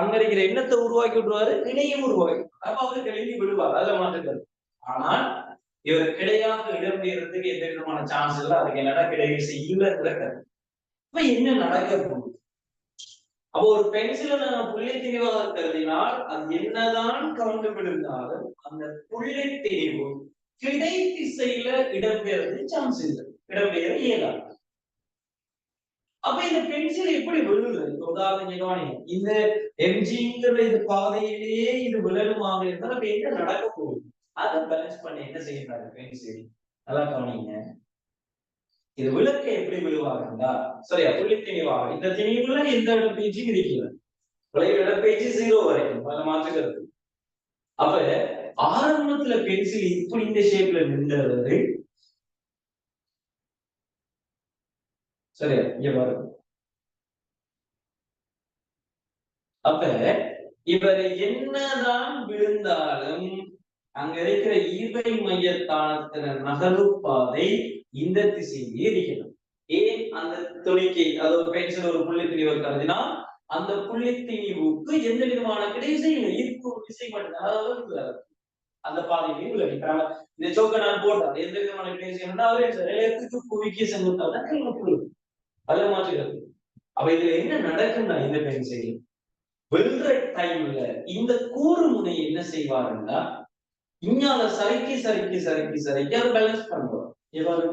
அங்க இருக்கிற எண்ணத்தை உருவாக்கி விடுவாரு, இணையும் உருவாக்கி. அப்ப அவரு கிளம்பி விடுவார். அதுல மாற்றுக்கிறது. ஆனால் இவர் கிடையாக இடம்பெயர்றதுக்கு எந்த விதமான சான்ஸ் இல்லை. அதுக்கு என்னன்னா கிடைவிசை இல்லைங்கிற. இப்ப என்ன நடக்க போகுது? அப்போ ஒரு பென்சிலை நம்ம புள்ளி திணிவாக கருதினால் அது என்னதான் கவுண்டபிள் அந்த புள்ளி திணிவு கிடை திசையில இடம்பெயர்றது சான்ஸ் இல்லை, இடம்பெயர இயலாது. அப்ப இந்த பென்சில் எப்படி விழுது? உதாரணம், இந்த எம்ஜிங்கிற இது பாதையிலேயே இது விழலுமாக இருந்தால் அப்ப என்ன நடக்க போகுது? அதை பேலன்ஸ் பண்ண என்ன செய்யறாரு பென்சில்? நல்லா கவனிங்க. இது விளக்க எப்படி விழுவாங்கண்டா, சரியா? புள்ளி திணிவாக இந்த திணிவுல எந்த இடப்பெயர்ச்சியும் இருக்கிறது. விளைவு இடப்பெயர்ச்சி 0 வரைக்கும் அதை மாற்றுகிறது. அப்ப ஆரம்பத்துல பென்சில் இப்படி இந்த ஷேப்ல நின்றது. சரியா? இங்க பாருங்க. அப்ப இவர் என்னதான் விழுந்தாலும் அங்க இருக்கிற ஈர்வை மையத்தானத்தின நகர்வு பாதை இந்த திசையிலே இருக்கணும். ஏன்? அந்த துணிக்கை, அதாவது பென்சில் ஒரு புள்ளி திணிவை கருதினா அந்த புள்ளி திணிவுக்கு எந்த விதமான கிடை செய்யும் ஈர்ப்பு விசை மட்டும். அதாவது அந்த பாதையிலையும் விலகி இந்த சோக்கை நான் போட்டேன் எந்த விதமான பேசினா நிலையத்துக்கு புவிக்கு செங்குத்தான் அதுல மாற்றுகிறது. அப்ப இதுல என்ன நடக்கும்னா இந்த பென்சில் வெல்ற டைம்ல இந்த கூறு முனை என்ன செய்வாருன்னா இங்கால சறுக்கி சறுக்கி சறுக்கி சறுக்கி அதை பேலன்ஸ் பண்ணுவோம். இவர்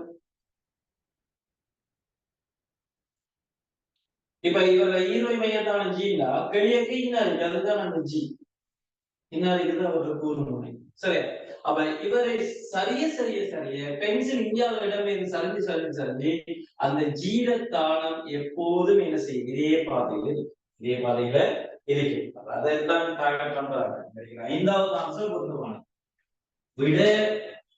இப்ப இவர ஈரோய் மையத்தான ஜீனா வெளியே இன்னா இருக்கு அதுதான் அந்த ஜி இன்னா இருக்குது அவரோட கூறு முனை. சரி, அப்ப இவரை சரிய சரிய சரிய பென்சில் இந்தியாவில இடமே சரிஞ்சு சரிஞ்சு சரிஞ்சு அந்த ஜீட தானம் எப்போதும் என்ன செய்யும் இதே பாதையில இருக்கு. அதைத்தான் டார்கெட் பண்றாங்க. ஐந்தாவது அம்சம் பொருத்தமான விட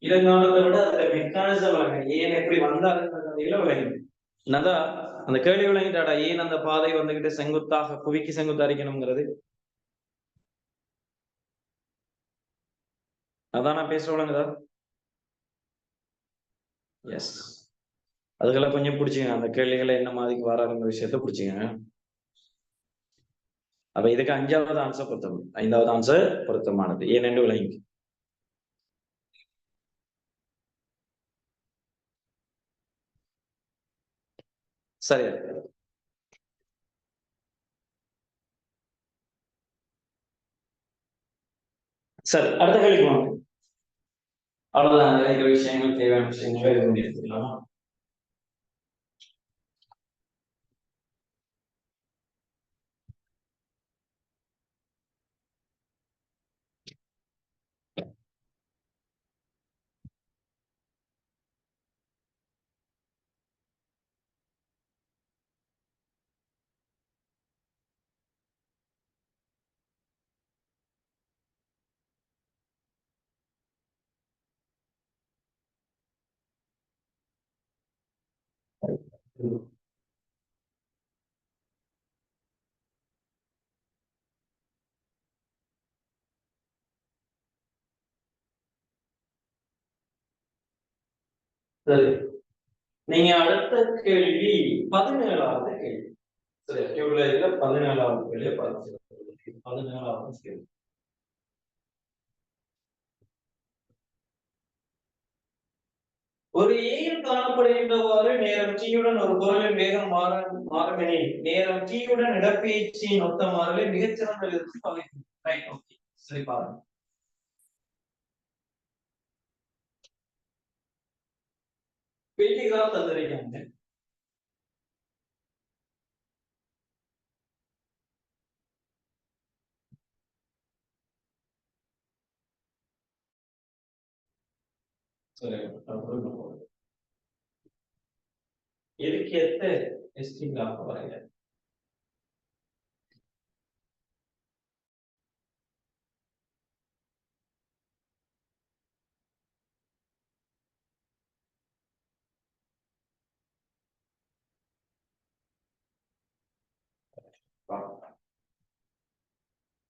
இலங்கானத்தை விட அதுல மெக்கானிசம் ஏன் எப்படி வந்தாருன்றதுல விளங்கி என்னதா அந்த கேள்வி விளங்கிட்டாடா ஏன் அந்த பாதை வந்துகிட்டு செங்குத்தாக புவிக்கு செங்குத்தா அரிக்கணுங்கிறது. அதான் நான் பேசுறவங்களா எஸ் அதுக்கெல்லாம் கொஞ்சம் பிடிச்சிங்க அந்த கேள்விகளை என்ன மாதிரிக்கு வராதுங்கிற விஷயத்த பிடிச்சிங்க. அப்ப இதுக்கு அஞ்சாவது ஆன்சர் பொருத்தம் ஐந்தாவது ஆன்சர் பொருத்தமானது ஏனென்று விளங்கி. சரி சரி அடுத்த கேள்விக்கு வாங்க. அவ்வளவுதான் நிறைய விஷயங்கள் தேவையான விஷயங்களை எடுத்துக்கலாமா. சரி, நீங்க அடுத்த கேள்வி 17வது கேள்வி. சரி, டியூப்லைட்ல 17வது கேள்வி பார்த்து 17வது கேள்வி. ஒரு ஏயில் காணப்படுகின்றவாறு நேரம் டீயுடன் ஒரு பொருளின் வேகம் மாறுமெனில் நேரம் டீயுடன் இடப்பெயர்ச்சியின் ஒத்த மாறலை மிகச்சிறந்த விதத்தில் பகிர்ந்து. சரி பாருங்க. பேட்டிகளா தந்திருக்காங்க. ಇದಕ್ಕೆ ಎಸ್ಟಿಂಗ್ ಹಾಕಬಾರದು.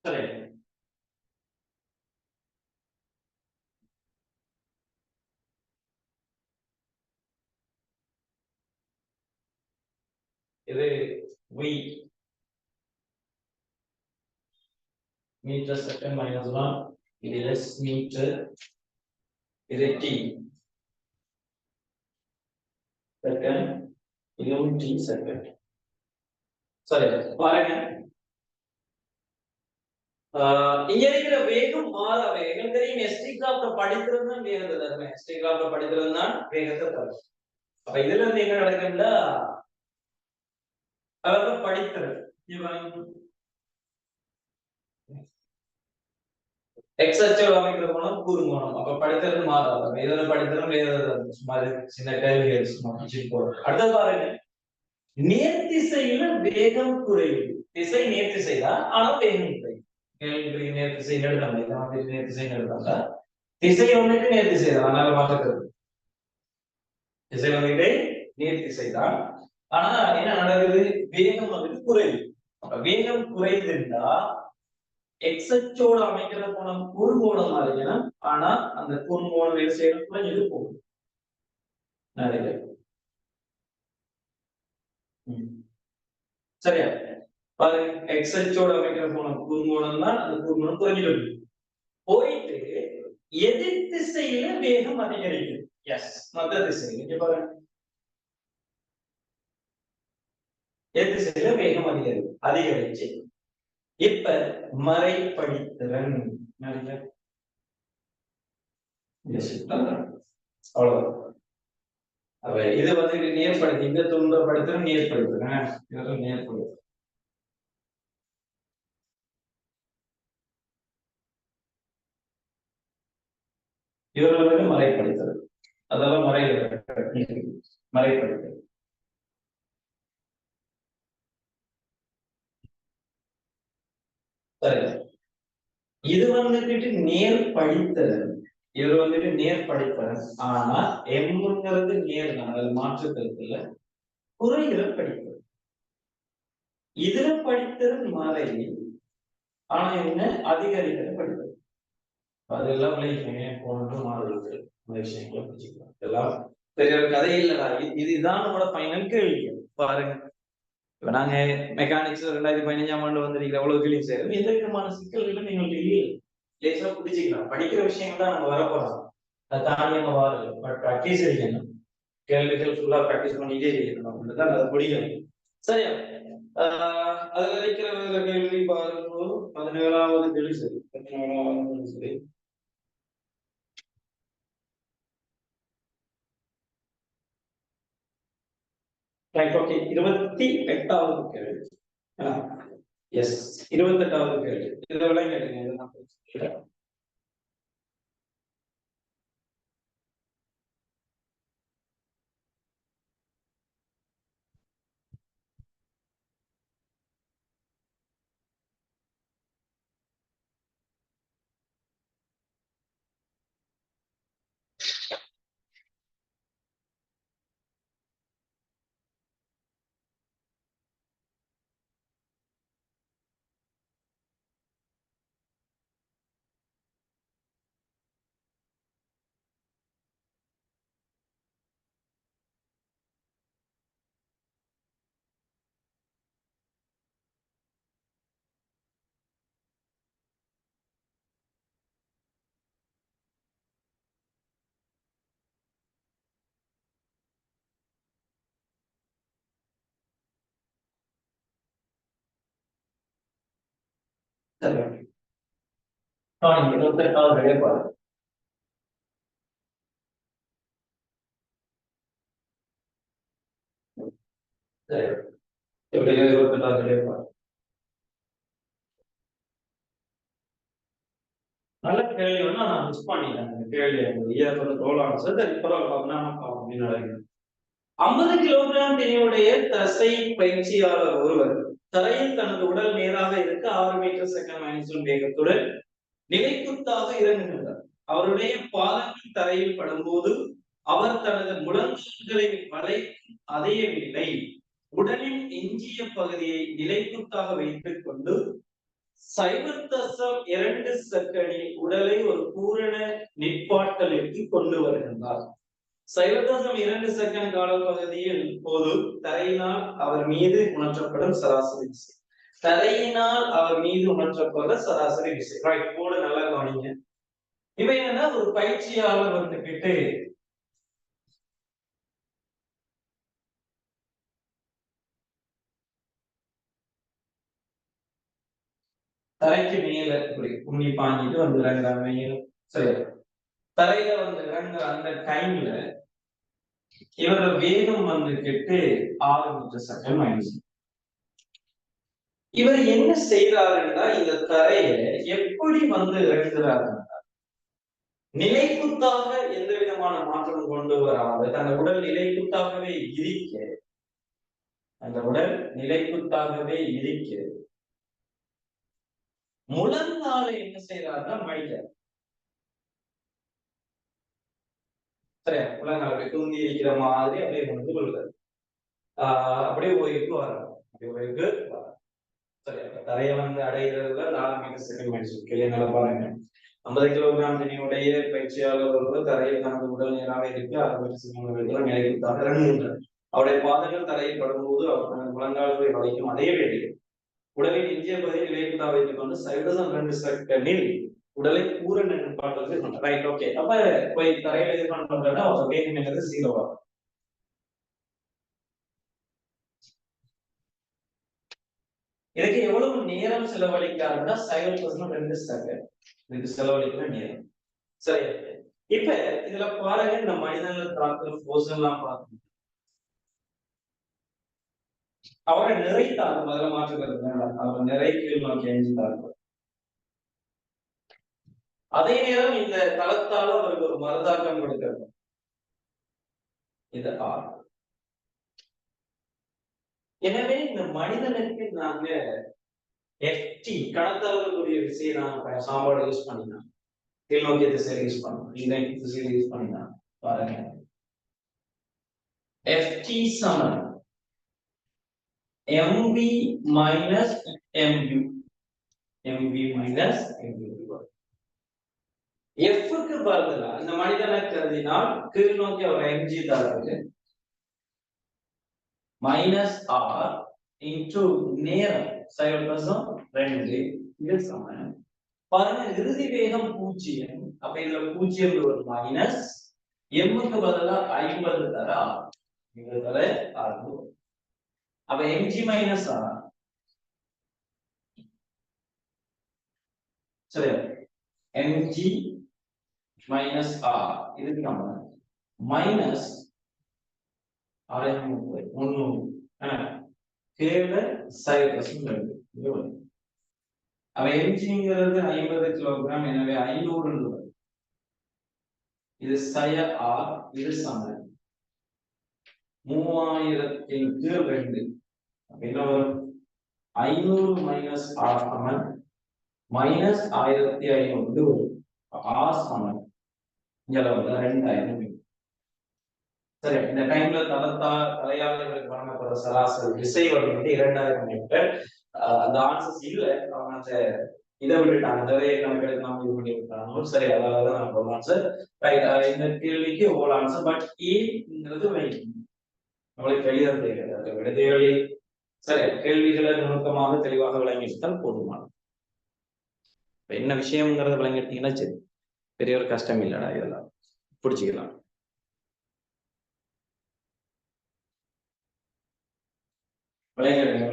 சரி, இது v மீட்டர் செகண்ட் -1, இது s மீட்டர், இது t செகண்ட், இது t செகண்ட். சரி பாருங்க, இங்க இருக்கிற வேகம் மாறாவே எங்களுக்கு தெரியும். எஸ்டிகிராஃப்ல படிக்கிறது தான் வேகத்தை தருமே. எஸ்டிகிராஃப்ல படிக்கிறது தான் வேகத்தை தரும். அப்ப இதுல இருந்து என்ன நடக்கும்னா அதாவது படிக்கிறது எக்ஸ் அச்சில் அமைக்கிற கோணம் கூறு கோணம். அப்ப படிக்கிறது மாறாது. இதுல படிக்கிறது வேற சின்ன கேள்விகள் அடுத்தது பாருங்க, நேர்த்திசையில வேகம் குறையுது. திசை நேர்த்திசை தான், ஆனா வேகம் குறையும். கேள்வி நேர்த்திசை எழுதாங்க, நேர்த்திசை எழுதாங்க. திசை வந்துட்டு நேர்த்திசை தான், அதனால மாற்றுக்கிறது. திசை வந்துட்டு நேர்த்திசை தான், ஆனா என்ன நடக்குது, வேகம் வந்துட்டு குறையுது. அப்ப வேகம் குறையுதுன்னா எக்ஸ் அச்சோட அமைக்கிற கோணம் குறுங்கோணமா இருக்கணும், ஆனா அந்த குறுங்கோணம் என்ன செய்யணும், குறைஞ்சது போகும். சரியா பாருங்க, எக்ஸ் அச்சோட அமைக்கிற கோணம் குறுங்கோணம் தான், அந்த குறுங்கோணம் குறைஞ்சிட்டு போயிட்டு எதிர் திசையில வேகம் அதிகரிக்கும். எஸ், மத்த திசையில இங்க பாருங்க, எதிர் திசையில வேகம் அதிகரிச்சு இப்ப மறைப்படித்திறன் அவ்வளவு. அப்ப இது வந்து நேர்படுத்தி, இந்த துன்பப்படுத்தும் நேர்படுத்துறேன், இதெல்லாம் நேர்படுத்தும். இவர்களுக்கு மறைப்படுத்துறது, அதெல்லாம் மறைப்படுத்துறது. சரி, இது வந்துட்டு நேர் படித்தல், இது வந்துட்டு நேர் படித்தல். ஆனா எம்ங்கிறது நேர் தான், அதில் மாற்று கருத்து இல்ல. குறைகிற படித்தல், இதுல படித்தல் மறை, ஆனா என்ன அதிகரிக்கிற படித்தல். அதெல்லாம் போன்று மாறுது, அந்த விஷயங்களை புரிஞ்சுக்கலாம். எல்லாம் பெரிய கதை இல்லடா, இதுதான் நம்மளோட ஃபைனல் கேள்வி. பாருங்க, இப்ப நாங்க மெக்கானிக்ஸ் 2015ஆம் ஆண்டு வந்திருக்கிற எவ்வளவு கேள்வி செய்யறோம், எந்த விதமான சிக்கல்களும் நீங்கள் இல்லை, லேசா புரிஞ்சுக்கலாம். படிக்கிற விஷயங்கள் தான் நம்ம வரப்போறோம், அதை தாண்டி நம்ம வாரது. பட் ப்ராக்டிஸ் இருக்கணும், கேள்விகள் ஃபுல்லா ப்ராக்டிஸ் பண்ணிட்டே இருக்கணும், அப்படிதான் அதை பிடிக்கணும். சரியா? அதுல இருக்கிற கேள்வி பாருங்க, 17வது கேள்வி சரி, 17வது கேள்வி சரி. Right, okay. 28வது கேள்வி. எஸ், 28வது கேள்வி. இதெல்லாம் கேளுங்க. நீங்க 28வது கேள்வி பாருங்க. சரி, 28வது கேள்வி பாருங்க. நல்ல கேள்வி வேணா, நான் மிஸ் பண்ணிட்டேன் அந்த கேள்வி. ஈரத்தோட தோலான சார் இப்பதான் அப்படின்னு நினைக்கிறேன். 50 கிலோகிராம் திணிவுடைய தசை பயிற்சியாளர் ஒருவர் தரையில் தனது உடல் நேராக இருக்க 6 மீட்டர் செகண்ட் -1 வேகத்துடன் நிலைக்குத்தாக இறங்குகின்றார். அவருடைய பாதங்கள் தரையில் படும்போது அவர் தனது முழங்கால்களை வளைக்கும் அதையவில்லை. உடலின் எஞ்சிய பகுதியை நிலைக்குத்தாக வைத்துக் கொண்டு 0.2 செகண்டில் உடலை ஒரு பூரண நிற்பாட்டலுக்கு கொண்டு வருகின்றார். 0.2 செகண்ட் கால பகுதியில் போது தரையினால் அவர் மீது உணர்த்தப்படும் சராசரி விசை, தரையினால் அவர் மீது உணர்த்தப்படுற சராசரி விசை. ரைட், போர்டு நல்லா கவனிங்க. இவை என்ன, ஒரு பயிற்சியாளர் வந்துகிட்டு தரைக்கு மேல இப்படி கும்மி பாஞ்சிட்டு வந்து இறங்குறாங்க. சரி, தரையில வந்து இறங்குற அந்த டைம்ல இவரோட வேகம் வந்துகிட்டு 6 மீட்டர் செகண்ட் ஆயிடுச்சு. இவர் என்ன செய்யறாருன்னா, இந்த தரையை எப்படி வந்து இறங்குறாருன்னா, நிலைக்குத்தாக எந்த விதமான மாற்றம் கொண்டு வராது, அந்த உடல் நிலைக்குத்தாகவே இருக்க, அந்த உடல் நிலைக்குத்தாகவே இருக்க முழங்காலை என்ன செய்யறாருன்னா மடிக்க. சரியா? முழங்காலை தூங்கி இருக்கிற மாதிரி அப்படியே வந்து கொள்கிறார். அப்படியே ஓய்வுக்கு வர்றாரு, அப்படியே ஓய்வுக்கு வர்றாரு. சரியா? தரையை வந்து அடைகிறதுல 4 மீட்டர் செகண்ட் ஆயிடுச்சு. கேள்வி நல்லா பாருங்க. 50 கிலோகிராம் திணிவுடைய பயிற்சியாளர் ஒருவர் தரையில் தனது உடல் நேராக இருக்க 6 மீட்டர் செகண்ட் நிலைக்குத்தாக இறங்குகின்றார். அவருடைய பாதங்கள் தரையில் படும்போது அவர் தனது முழங்கால்களை வளைக்கும் அதே வேளையில் உடலின் எஞ்சிய பகுதியை நிலைக்குத்தாக வைத்துக் கொண்டு 0.2 செகண்டில் உடலை பூரண நிற்பாட்டுக்கு ரைட். ஓகே, அப்ப போய் தரையில இது பண்றோம்னா வேகம் என்னது 0 ஆகும். இதுக்கு எவ்வளவு நேரம் செலவழிக்காருன்னா சைவல் பர்சன் 2 செகண்ட் இதுக்கு செலவழிக்கிற நேரம். சரி, இப்ப இதுல பாருங்க, இந்த மனிதர்கள் தாக்குற போர்ஸ் எல்லாம் பார்க்கணும். அவரை நிறைத்தார் முதல்ல மாற்றுகிறது அவர் நிறை கீழ் நோக்கி எஞ்சித்தார். அதே நேரம் இந்த தளத்தால் அவருக்கு ஒரு மருதாக்கம் கொடுக்கிறது. இது ஆர். எனவே இந்த மனிதனுக்கு நாங்க எஃப்டி கடத்தலுக்குரிய விசையை நாங்க சாம்பாடு யூஸ் பண்ணினோம். கீழ் நோக்கிய திசையில் யூஸ் பண்ணோம். இந்த திசையில் யூஸ் பண்ணினா பாருங்க, எஃப்டி சமன் mv minus mu. mv minus mu. F க்கு பதிலா இந்த மனிதனை கருதினால் கீழ் நோக்கி ஒரு mg தரது மைனஸ் ஆர் இன்டு நேரம் சைவல்பசம் 2 இது சமம். பாருங்க, இறுதி வேகம் 0. அப்ப இதுல 0 ஒரு மைனஸ் m க்கு பதிலா 50 தர ஆர். இது தர ஆர். அப்ப mg மைனஸ் ஆர் சரி, mg மைனஸ் ஆர் இதுக்கு நம்ம மைனஸ் 300 கேவல சைவல்பசம் 2. அவ mgங்கிறது 50 கிலோகிராம், எனவே 500. இது சய ஆர், இது சமன் 3000 கீழ் 2. என்ன வரும்? 500 மைனஸ் ஆர் சமன் மைனஸ் 1500 வரும். ஆர் சமன் இங்க 2000. சரி, இந்த டைம்ல தலையாளர்களுக்கு வழங்கப்படுற சராசரி விசை வந்து 2000 மீட்டர். அந்த ஆன்சர்ஸ் இல்ல, அவங்க அந்த இதை விட்டுட்டாங்க, நிறைய கணக்கெடுத்து நாம இது பண்ணி விட்டாங்க. சரி, அதாவது நான் சொல்லலாம் சார். ரைட், இந்த கேள்விக்கு ஓல் ஆன்சர். பட் ஏங்கிறது நம்மளுக்கு எளிதாக தெரியாது. விடுதிகளில் சரி கேள்விகளை நுணுக்கமாக தெளிவாக விளங்கிட்டால் போதுமானது. என்ன விஷயம்ங்கிறத விளங்கிட்டீங்கன்னா சரி, பெரிய ஒரு கஷ்டம் இல்லடா, இதெல்லாம் பிடிச்சிக்கலாம். விளையாடுங்க.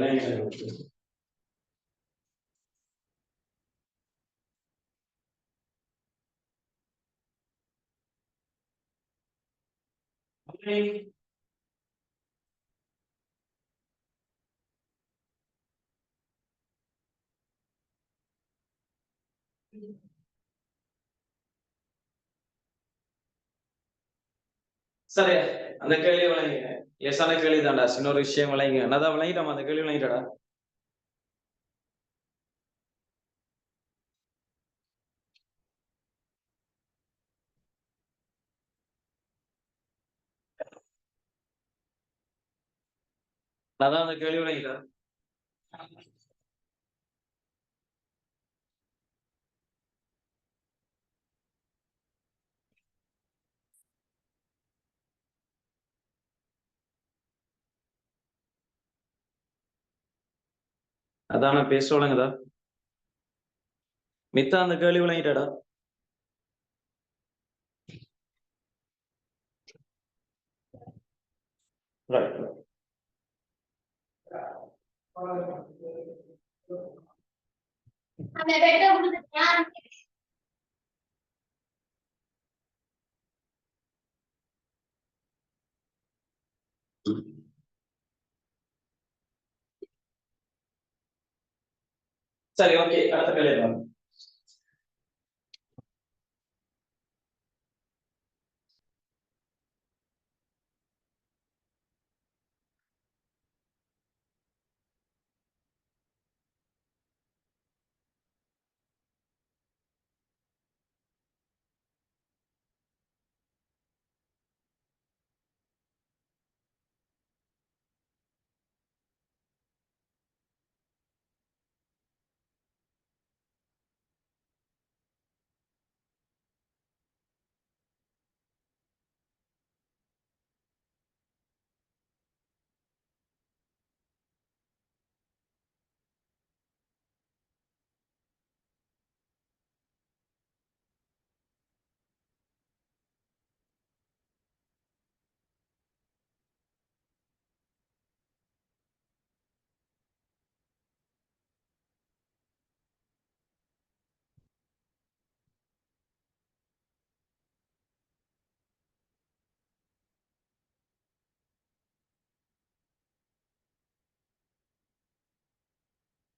சரி, அந்த கேள்வி விளங்குங்க. எசான கேள்வி தான்டா, இன்னொரு விஷயம் விளங்குங்க. என்னதான் விளங்கிட்டோம், அந்த கேள்வி விளங்கிட்டடா. அதான் அந்த கேள்வி விளங்கிட்டா. அதான பேசுவானுங்கதா. மித்தா அந்த கேள்வி விளங்கிட்டாடா. சரி, ஓகே, அடுத்த கேள்வி தான்.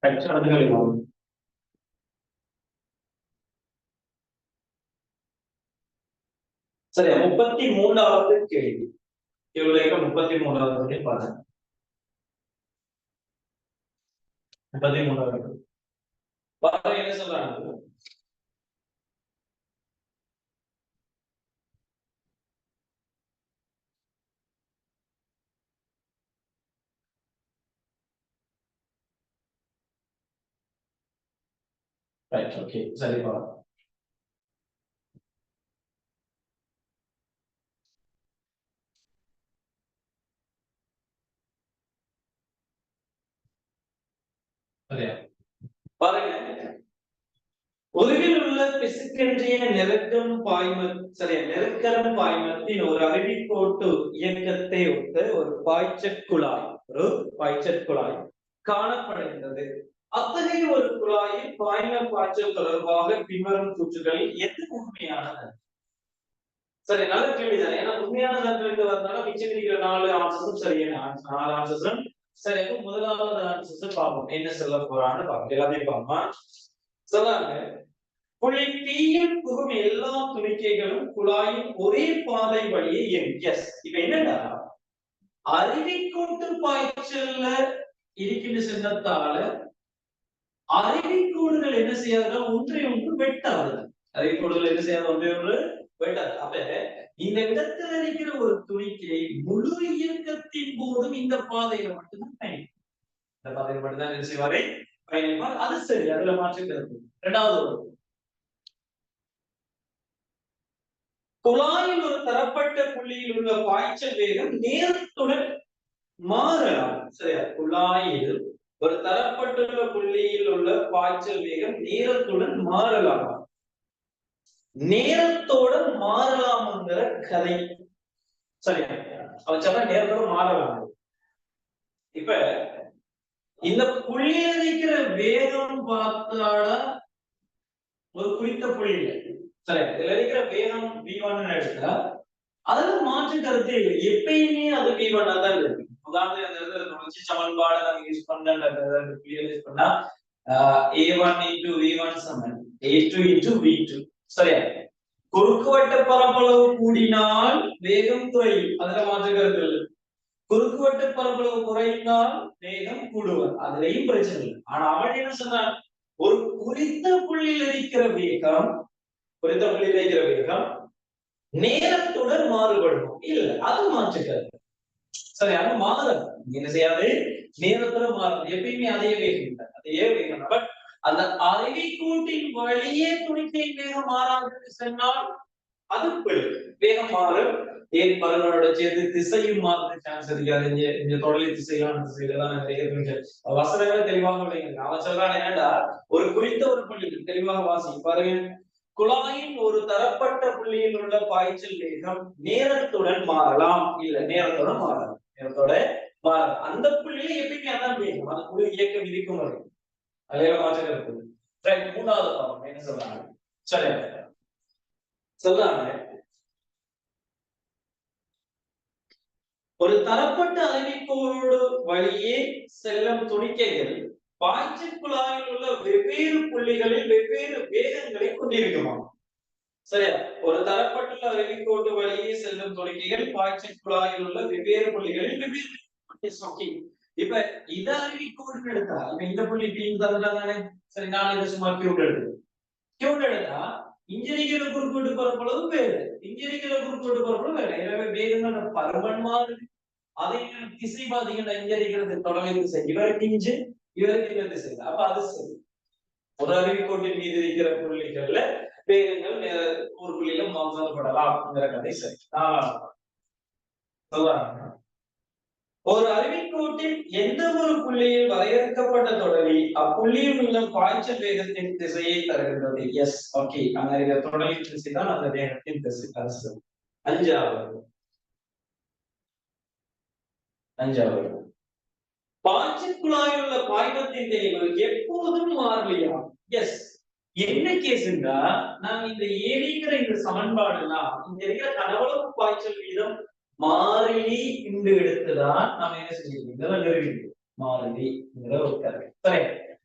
சரியா 33வது கேள்வி. கேள்வி 33வது பாருங்க. 33வது பாருங்க என்ன சொல்றாங்க. ரைட் ஓகே சரி பாருங்க. சரியா பாருங்க. உலகில் உள்ள பிசுக்கென்றிய நெருக்கம் சரியா நெருக்கரம் பாய்மத்தின் ஒரு அருவிக்கோட்டு இயக்கத்தை ஒத்த ஒரு பாய்ச்சற் குழாய் காணப்படுகின்றது. அத்தகைய ஒரு குழாயில் பாய்ம பாய்ச்சல் தொடர்பாக பின்வரும் கூற்றுகள் எது உண்மையானது? சரி நல்ல கேள்விதான். ஏன்னா உண்மையானது வந்தாலும் மிச்சம் இருக்கிற 4 ஆன்சர்ஸும் சரியான 4 ஆன்சர்ஸும் சரி. முதலாவது ஆன்சர்ஸ் பார்ப்போம் என்ன சொல்ல போறான்னு பார்ப்போம். எல்லாத்தையும் பார்ப்போம். சொல்லாங்க குழி தீயில் புகும் எல்லா துணிக்கைகளும் குழாயின் ஒரே பாதை வழியே எஸ். இப்ப என்னடா அருவிக்கூட்டு பாய்ச்சல்ல இருக்கின்ற சின்னத்தால அருவிக்கூடுகள் என்ன செய்யாதுன்னா ஒன்றை ஒன்று வெட்டாது. அருவிக்கூடுகள் என்ன செய்யாது ஒன்றை ஒன்று வெட்டாது. அப்ப இந்த இடத்துல இருக்கிற ஒரு துணிக்கை முழு இயக்கத்தின் போதும் இந்த பாதையில மட்டும்தான் பயணிக்கும். இந்த பாதையில மட்டும்தான் என்ன செய்வாரு பயணிப்பார். அது சரி, அதுல மாற்று கருத்து. இரண்டாவது குழாயில் ஒரு தரப்பட்ட புள்ளியில் உள்ள பாய்ச்சல் வேகம் நேரத்துடன் மாறலாம். சரியா குழாயில் ஒரு தரப்பட்டுள்ள புள்ளியில் உள்ள பாய்ச்சல் வேகம் நேரத்துடன் மாறலாம். நேரத்தோட மாறலாம்ங்கிற கதை சரியா அவன் சொன்ன நேரத்தோட மாறலாம். இப்ப இந்த புள்ளியில இருக்கிற வேகம் பார்த்தாடா ஒரு குறித்த புள்ளியில சரி இதுல இருக்கிற வேகம் v1 எடுத்தா அதுல மாற்று கருத்து இல்லை. எப்பயுமே அது v1 தான் இருக்கு. உதாரணத்துக்கு அந்த இடத்துல தொடர்ச்சி சமன்பாடு நம்ம யூஸ் பண்ணா a1 into v1 சமன் a2 into v2 சரியா. குறுக்குவட்ட பரப்பளவு கூடினால் வேகம் குறையும், அதுல மாற்று கருத்து இல்லை. குறுக்குவட்ட பரப்பளவு குறைந்தால் வேகம் கூடுவார், அதுலயும் பிரச்சனை இல்லை. ஆனா அவன் என்ன சொன்னான், ஒரு குறித்த புள்ளியில் இருக்கிற வேகம் நேரத்துடன் மாறுபடும் இல்ல, அது மாற்றுக்கிறது சரி. அது மாறும் என்ன செய்யாது நேரத்துல மாறும். எப்பயுமே அதே வேகம் பட் அந்த அருவிக்கூட்டின் வழியே துணிக்கை வேகம் மாறாது சொன்னால் அது வேகம் மாறும். ஏன் பலனோட சேர்த்து திசையும் மாறுறது சான்ஸ் இருக்காது. இந்த தொடர்லி திசையிலான திசையிலாம் வசனங்களை தெளிவாக விளையுங்க. அவன் சொல்றான் என்னடா ஒரு குறித்த ஒரு புள்ளி தெளிவாக வாசி பாருங்க. குழாயின் ஒரு தரப்பட்ட புள்ளியில் உள்ள பாய்ச்சல் வேகம் நேரத்துடன் மாறலாம் இல்ல நேரத்தோட மாறலாம். அந்த புள்ளியில எப்பயுமே அதான் வேகம், அந்த புள்ளி இயக்க விதிக்கும் வரை அதில மாற்றம் இருக்குது. மூணாவது பாவம் என்ன சொல்றாங்க சரி சொல்றாங்க. ஒரு தரப்பட்ட அருவிக்கோடு வழியே செல்லும் துணிக்கைகள் பாய்ச்சல் குழாயில் உள்ள வெவ்வேறு புள்ளிகளில் வெவ்வேறு வேகங்களை கொண்டிருக்குமா சரியா. ஒரு தரப்பட்டுள்ள அருவிக்கோட்டு வழியே செல்லும் துணிக்கைகள் பாய்ச்சல் குழாயில் உள்ள வெவ்வேறு புள்ளிகளில் வெவ்வேறு. இப்ப இத அருவிக்கோடு எடுத்தா இப்ப இந்த புள்ளி தானே சரி. நான் இதை சும்மா கியூட் எடுத்தா இன்ஜினியரிங்கிற குறுக்கோட்டு பரப்பளவு வேறு, இன்ஜினியரிங்கிற குறுக்கோட்டு பரப்பளவு வேறு. எனவே வேறுங்கிற பருமன் மாறு. அதை திசை பாத்தீங்கன்னா இன்ஜினியரிங்கிறது தொடர்பு திசை, இவருக்கு இஞ்சு இவருக்கு இந்த திசை. அப்ப அது சரி. ஒரு அருவிக்கோட்டின் மீது இருக்கிற புள்ளிகள்ல வேகங்கள் ஒரு புள்ளியில மாறுபடலாம்ங்கிற கதை சரி. ஒரு அருவிக்கோட்டில் எந்த ஒரு புள்ளியில் வரையறுக்கப்பட்ட தொடரி அப்புள்ளியில் உள்ள பாய்ச்சல் வேகத்தின் திசையை தருகின்றது. S okay. அங்க இருக்கிற தொடரின் திசை தான் அந்த வேகத்தின் திசை. அஞ்சாவது பாய்ச்சல் குழாயில் உள்ள பாய்மத்தின் தெளிவு எப்போதும் மாறலையா. எஸ் என்ன கேஸ்னா நாங்க இந்த ஏரிங்கிற இந்த சமன்பாடுலாம் இங்க இருக்கிற கனவளவு பாய்ச்சல் வீதம் மாறிலி என்று எடுத்துதான் நாம என்ன செஞ்சிருக்கோம், மாறிலிங்கிற ஒரு கதை சரி.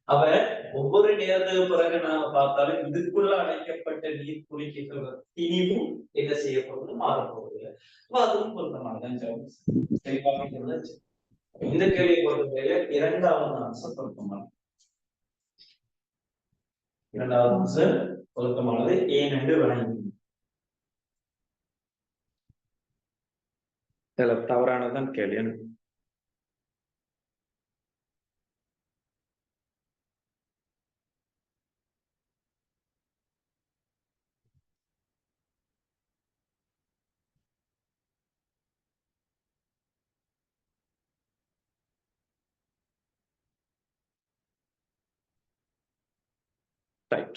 அப்ப ஒவ்வொரு நேரத்துக்கு பிறகு நாம பார்த்தாலும் இதுக்குள்ள அடைக்கப்பட்ட நீர் குளிக்கின்ற திணிவும் என்ன செய்ய போகுது மாறப்போகுது. அப்ப அதுவும் பொருத்தமானதான் சரிபார்க்கிறது. இந்த கேள்வியை பொறுத்தவரையில இரண்டாவது அம்சம் பொருத்தமானது. இரண்டாவது அம்சம் பொருத்தமானது ஏனென்று வழங்கி தவறானதான் கேள்வி.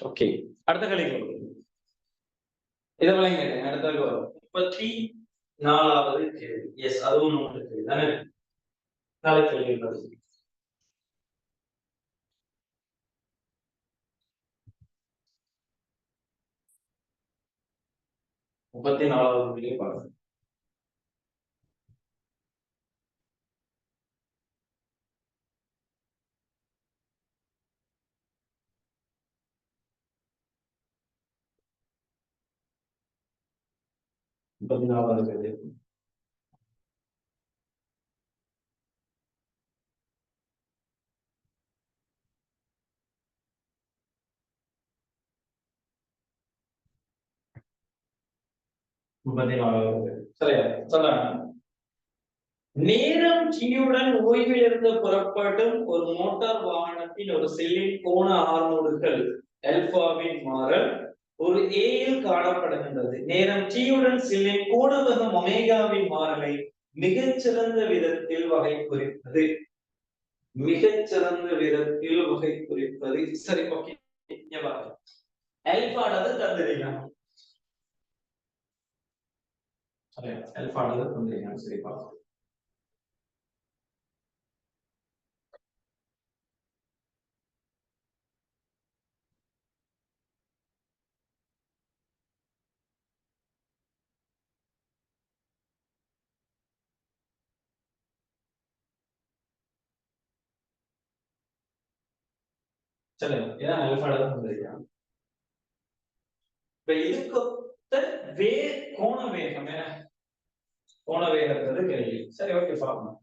ஓகே, அடுத்த கேள்வி இதை விளங்க அடுத்த வரும் 34வது கேள்வி. எஸ், அதுவும் நமக்கு கேள்வி தானே. நாளை கேள்வி 34வது கேள்வி பாருங்க. சரியா சொல்றாங்க. நேரம் டீயுடன் ஓய்வில் இருந்து புறப்படும் ஒரு மோட்டார் வாகனத்தின் ஒரு செல்லின் கோண ஆர்மோடுகள் அல்பாவின் மாறல் ஒரு ஏயில் காணப்படுகின்றது. நேரம் டீயுடன் செல்லின் கோண வேகம் ஒமேகாவின் மாறலை மிகச்சிறந்த விதத்தில் வகை குறிப்பது. மிகச்சிறந்த விதத்தில் வகை குறிப்பது. சரி, ஓகே. அல்பானது தந்திரிக்கலாம். அல்பானது தந்திரிக்கலாம். சரி, பார்க்கலாம். சரி, இதான் அல்பானது தந்திரிக்கலாம். இப்ப இதுக்கு கோண வேகம் என்ன? கோண வேகத்துறது கேள்வி. சரி, ஓகே, பார்க்கலாம்.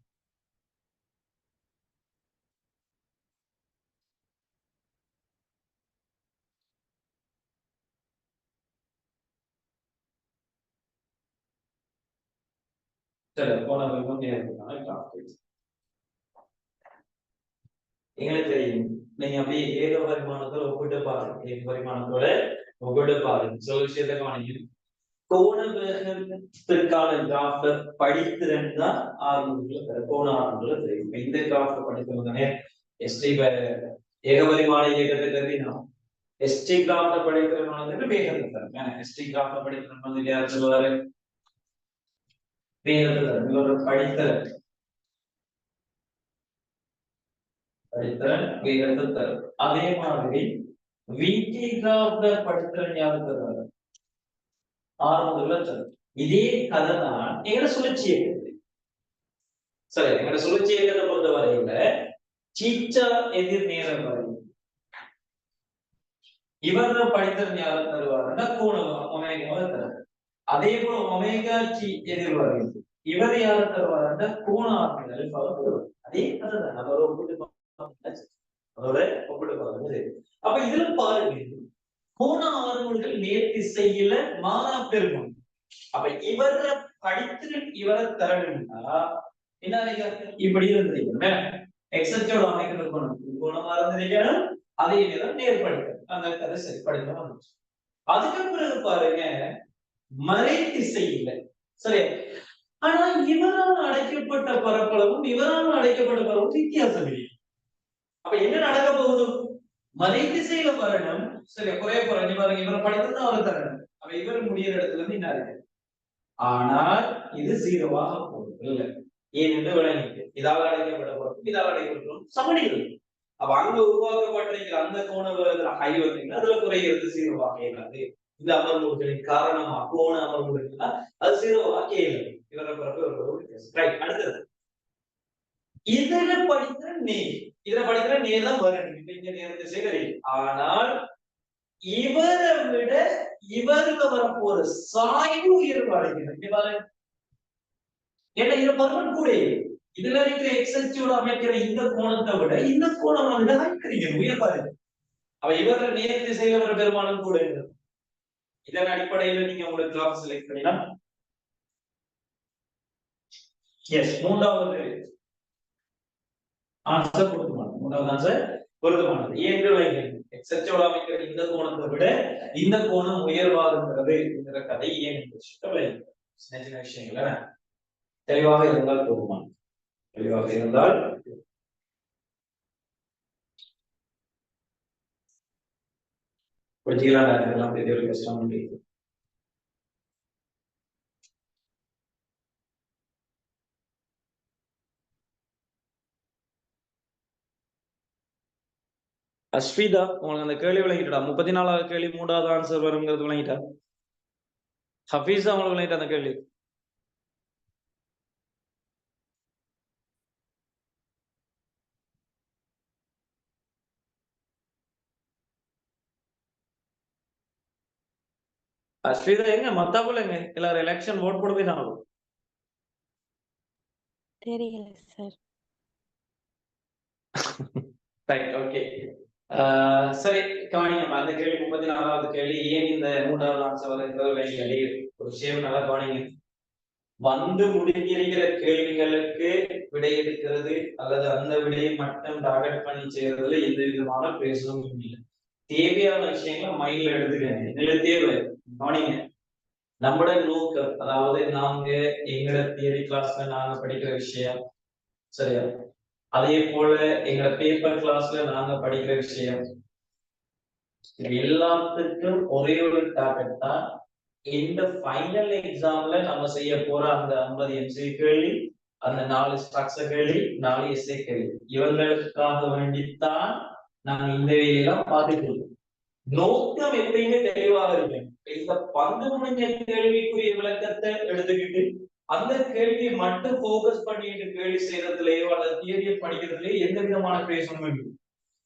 சரி, கோண வேகம் நேரத்துக்கான டாபிக் எங்களுக்கு தெரியும். நீங்க அப்படியே ஏக பரிமாணத்தோட ஒப்பிட்டு பாருங்க. ஏக பரிமாணத்தோட ஒப்பிட்டு பாருங்க. சில விஷயத்தை கவனிக்கணும். கோண வேகத்திற்கான கிராஃப் படித்திருந்தா ஆரம்பத்துல கோண ஆரம்பத்துல தெரியும். இந்த கிராஃப் படித்திருந்தானே எஸ்டி ஏக பரிமாண இயக்கத்தை தெரியும். எஸ்டி கிராஃப் படிக்கிறவங்களுக்கு வேகத்தை தரும். எஸ்டி கிராஃப் படிக்கிறவங்க யார் சொல்லுவாரு? வேகத்தை தரும். இவரோட படித்தல் வேகத்தை தரும். அதே மாதிரி வீட்டி கிராஃப் படித்தல் யாருக்கு தரும்? ஆரம்பத்துல தரும். இதே கதை தான் எங்களை சுழற்சி இயக்கத்து. சரி, எங்களை சுழற்சி இயக்கத்தை பொறுத்த வரையில சீச்சா எதிர் நேர வரையும் இவர படித்தல் யாரும் தருவாருன்னா கோணம் ஒமேகாவை தருவார். அதே போல ஒமேகா சி எதிர் வரையும் இவர் யார தருவாருன்னா கோண ஆற்றல் தருவார். அதே கதை தான். அதோட ஒப்பிட்டு அதோட ஒப்பிட்டு பாருங்க. அப்ப இதுல பாருங்க, கோண ஆர்வங்கள் நேர் திசையில மாறா பெருகும். அப்ப இவர படித்து இவரை தரணும்னா என்ன இப்படி இருந்திருக்கணும். எக்ஸோட அமைக்கிறது குணமா இருந்திருக்கணும். அதே நேரம் நேர்படுத்த அந்த கதை சரி படிக்கணும். அதுக்கு பிறகு பாருங்க, மறை திசை இல்லை. சரி, ஆனா இவரால் அடைக்கப்பட்ட பரப்பளவும் இவரால் அடைக்கப்பட்ட பரப்பளவும் வித்தியாசம் இல்லை. அப்ப என்ன நடக்க போகுது? மறை திசையில வரணும். சரி, குறைய போறேன் பாருங்க. இவரை படித்துதான் அவர் தரணும். அப்ப இவர் முடியிற இடத்துல இருந்து என்ன இருக்கு? ஆனால் இது 0வாக போகுது இல்லை. ஏனென்று விளங்கிட்டு இதால் அடைக்கப்பட்ட பொருட்கள் இதால் அடைக்கப்பட்ட சமணிகள். அப்ப அங்க உருவாக்கப்பட்டிருக்கிற அந்த கோண ஹை வந்தீங்கன்னா அதுல குறைகிறது 0வாக இயலாது. இந்த அமர்வுகளின் காரணமா கோண அமர்வுகள் அது 0வாக இயலாது. இவரை பிறகு அடுத்தது இதுல படிக்கிற நேர், இதுல படிக்கிற நேர் தான் வரும். இங்க நேர் திசை வரையும். ஆனால் இவரை விட இவருக்கு வரப்போற சாய்வு உயர்வு அடைகிறது. ஏன்னா இது பருமன் கூட இதுல இருக்கிற எக்ஸச்சோட அமைக்கிற இந்த கோணத்தை விட இந்த கோணம் வந்து அதிகரிக்கிறது, உயர்வா இருக்கு. அவ இவர நேர் திசையில வர பெருமானம் கூட இருக்கு. இதன் அடிப்படையில நீங்க உங்களுக்கு கிளாஸ் செலக்ட் பண்ணினா எஸ் மூன்றாவது ஆன்சர் பொருத்தமானது. மூன்றாவது ஆன்சர் பொருத்தமானது. ஏன் எக்ஸச்சோட அமைக்கிற இந்த கோணத்தை விட இந்த கோணம் உயர்வாகிறது என்கிற கதை ஏன் சின்ன சின்ன விஷயங்கள தெளிவாக இருந்தால் போதுமானது. தெளிவாக இருந்தால் படிச்சுக்கலாம். எல்லாம் பெரிய ஒரு கஷ்டம் முடியுது. அஸ்விதா உங்களுக்கு அந்த கேள்வி விளங்கிட்டா? 34வது கேள்வி 3வது ஆன்சர் வருங்கிறது விளங்கிட்டா? ஹபீஸா உங்களுக்கு விளங்கிட்ட அந்த கேள்வி? அஸ்விதா எங்க மத்தாப்புல எங்க எல்லாரும் எலெக்ஷன் ஓட் போட போய் தானோ? தெரியல சார். Right, okay. சரி கவனிங்க. அந்த கேள்வி 34வது கேள்வி ஏன் இந்த 3வது ஆன்சர் வருங்கிறது விளங்கி ஒரு விஷயம் நல்லா கவனிங்க. வந்து முடிஞ்சிருக்கிற கேள்விகளுக்கு விடை எடுக்கிறது அல்லது அந்த விடையை மட்டும் டார்கெட் பண்ணி செய்யறதுல எந்த விதமான பேசவும் இல்லை. தேவையான விஷயங்களை மைண்ட்ல எடுத்துக்கங்க. இதுல தேவை கவனிங்க. நம்மட நோக்கம், அதாவது நாங்க எங்கட தியரி கிளாஸ்ல நாங்க படிக்கிற விஷயம் சரியா, அதே போல எங்க பேப்பர் கிளாஸ்ல நாங்க படிக்கிற விஷயம் எல்லாத்துக்கும் ஒரே ஒரு டார்கெட் தான். இந்த ஃபைனல் எக்ஸாம்ல நம்ம செய்ய போற அந்த 50 எம்சி கேள்வி, அந்த 4 ஸ்ட்ரக்சர் கேள்வி, 4 எஸ்ஏ கேள்வி, இவங்களுக்காக வேண்டித்தான் நாங்க இந்த வேலையெல்லாம் பார்த்துட்டு இருக்கோம். நோக்கம் எப்பயுமே தெளிவாக இருக்கு. இந்த 11 கேள்விக்குரிய விளக்கத்தை எடுத்துக்கிட்டு அந்த கேள்வியை மட்டும் போக்கஸ் பண்ணிட்டு கேள்வி செய்யறதுலயோ அல்லது தியரியை படிக்கிறதுலயோ எந்த விதமான பேசணும் இல்லை.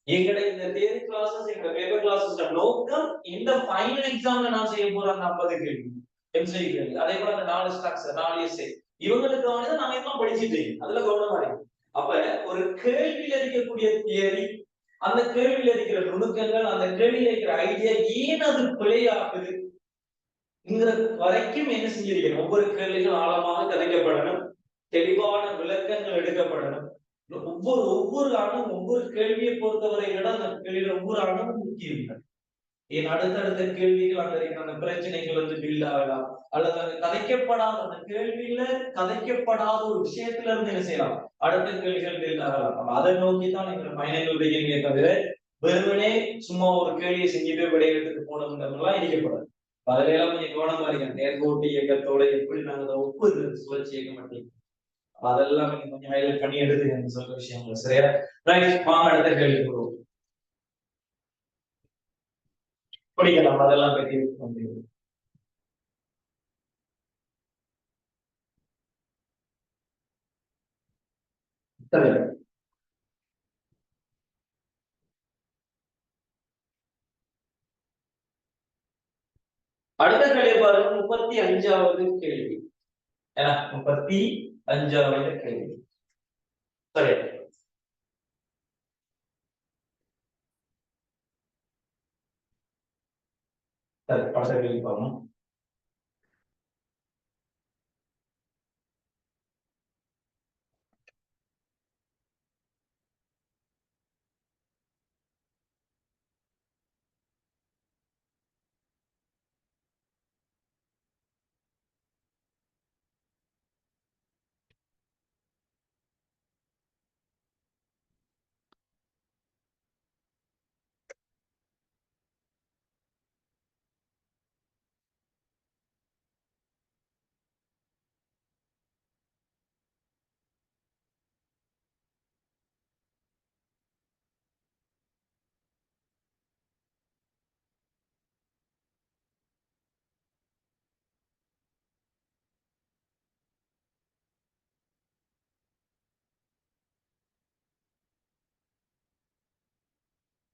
எங்களுடைய இந்த தியரி கிளாஸஸ், எங்க பேப்பர் கிளாஸஸ் நோக்கம் இந்த ஃபைனல் எக்ஸாம்ல நான் செய்ய போற அந்த 50 கேள்வி எம்சிஐ கேள்வி, அதே போல அந்த 4 ஸ்ட்ரக்சர் 4 எஸ்ஏ இவங்களுக்காக நாங்க எல்லாம் படிச்சுட்டு அதுல கவனமா இருக்கு. அப்ப ஒரு கேள்வியில இருக்கக்கூடிய தியரி, அந்த கேள்வியில இருக்கிற நுணுக்கங்கள், அந்த கேள்வியில இருக்கிற ஐடியா ஏன் அது பிழையாகுது வரைக்கும் என்ன செஞ்சிருக்கணும்? ஒவ்வொரு கேள்வியும் ஆழமாக கதைக்கப்படணும், தெளிவான விளக்கங்கள் எடுக்கப்படணும். ஒவ்வொரு அணுவும் ஒவ்வொரு கேள்வியை பொறுத்தவரை விட அந்த கேள்வியில ஒவ்வொரு அணுவும் முக்கியம். என் அடுத்தடுத்த கேள்விகள் அந்த பிரச்சனைகள் வந்து பில்ட் ஆகலாம், அல்லது அங்க கதைக்கப்படாத அந்த கேள்வியில கதைக்கப்படாத ஒரு விஷயத்துல இருந்து என்ன செய்யலாம், அடுத்த கேள்விகள் பில்ட் ஆகலாம். அதை நோக்கிதான் எங்க பயணங்கள் வைக்கிறீங்க தவிர வெறுமனே சும்மா ஒரு கேள்வியை செஞ்சுட்டு விடையெடுத்துட்டு போனோம்லாம் இடிக்கப்படாது. அதுல எல்லாம் கொஞ்சம் கவனமா இருக்கேன். நேர்கோட்டு இயக்கத்தோட எப்படி நாங்க அதை ஒப்புது சுழற்சி இயக்க மாட்டேங்க, அதெல்லாம் கொஞ்சம் ஹைலைட் பண்ணி எடுத்துக்கங்க சொல்ற விஷயங்கள் சரியா? ரைட், வாங்க அடுத்த கேள்வி போடுவோம். படிக்கலாம், அதெல்லாம் பற்றி முடியும். சரி, அடுத்த கேள்வி பாருங்க. 35வது கேள்வி. 35வது கேள்வி. சரி, சரி, அடுத்த கேள்வி பார்க்கணும்.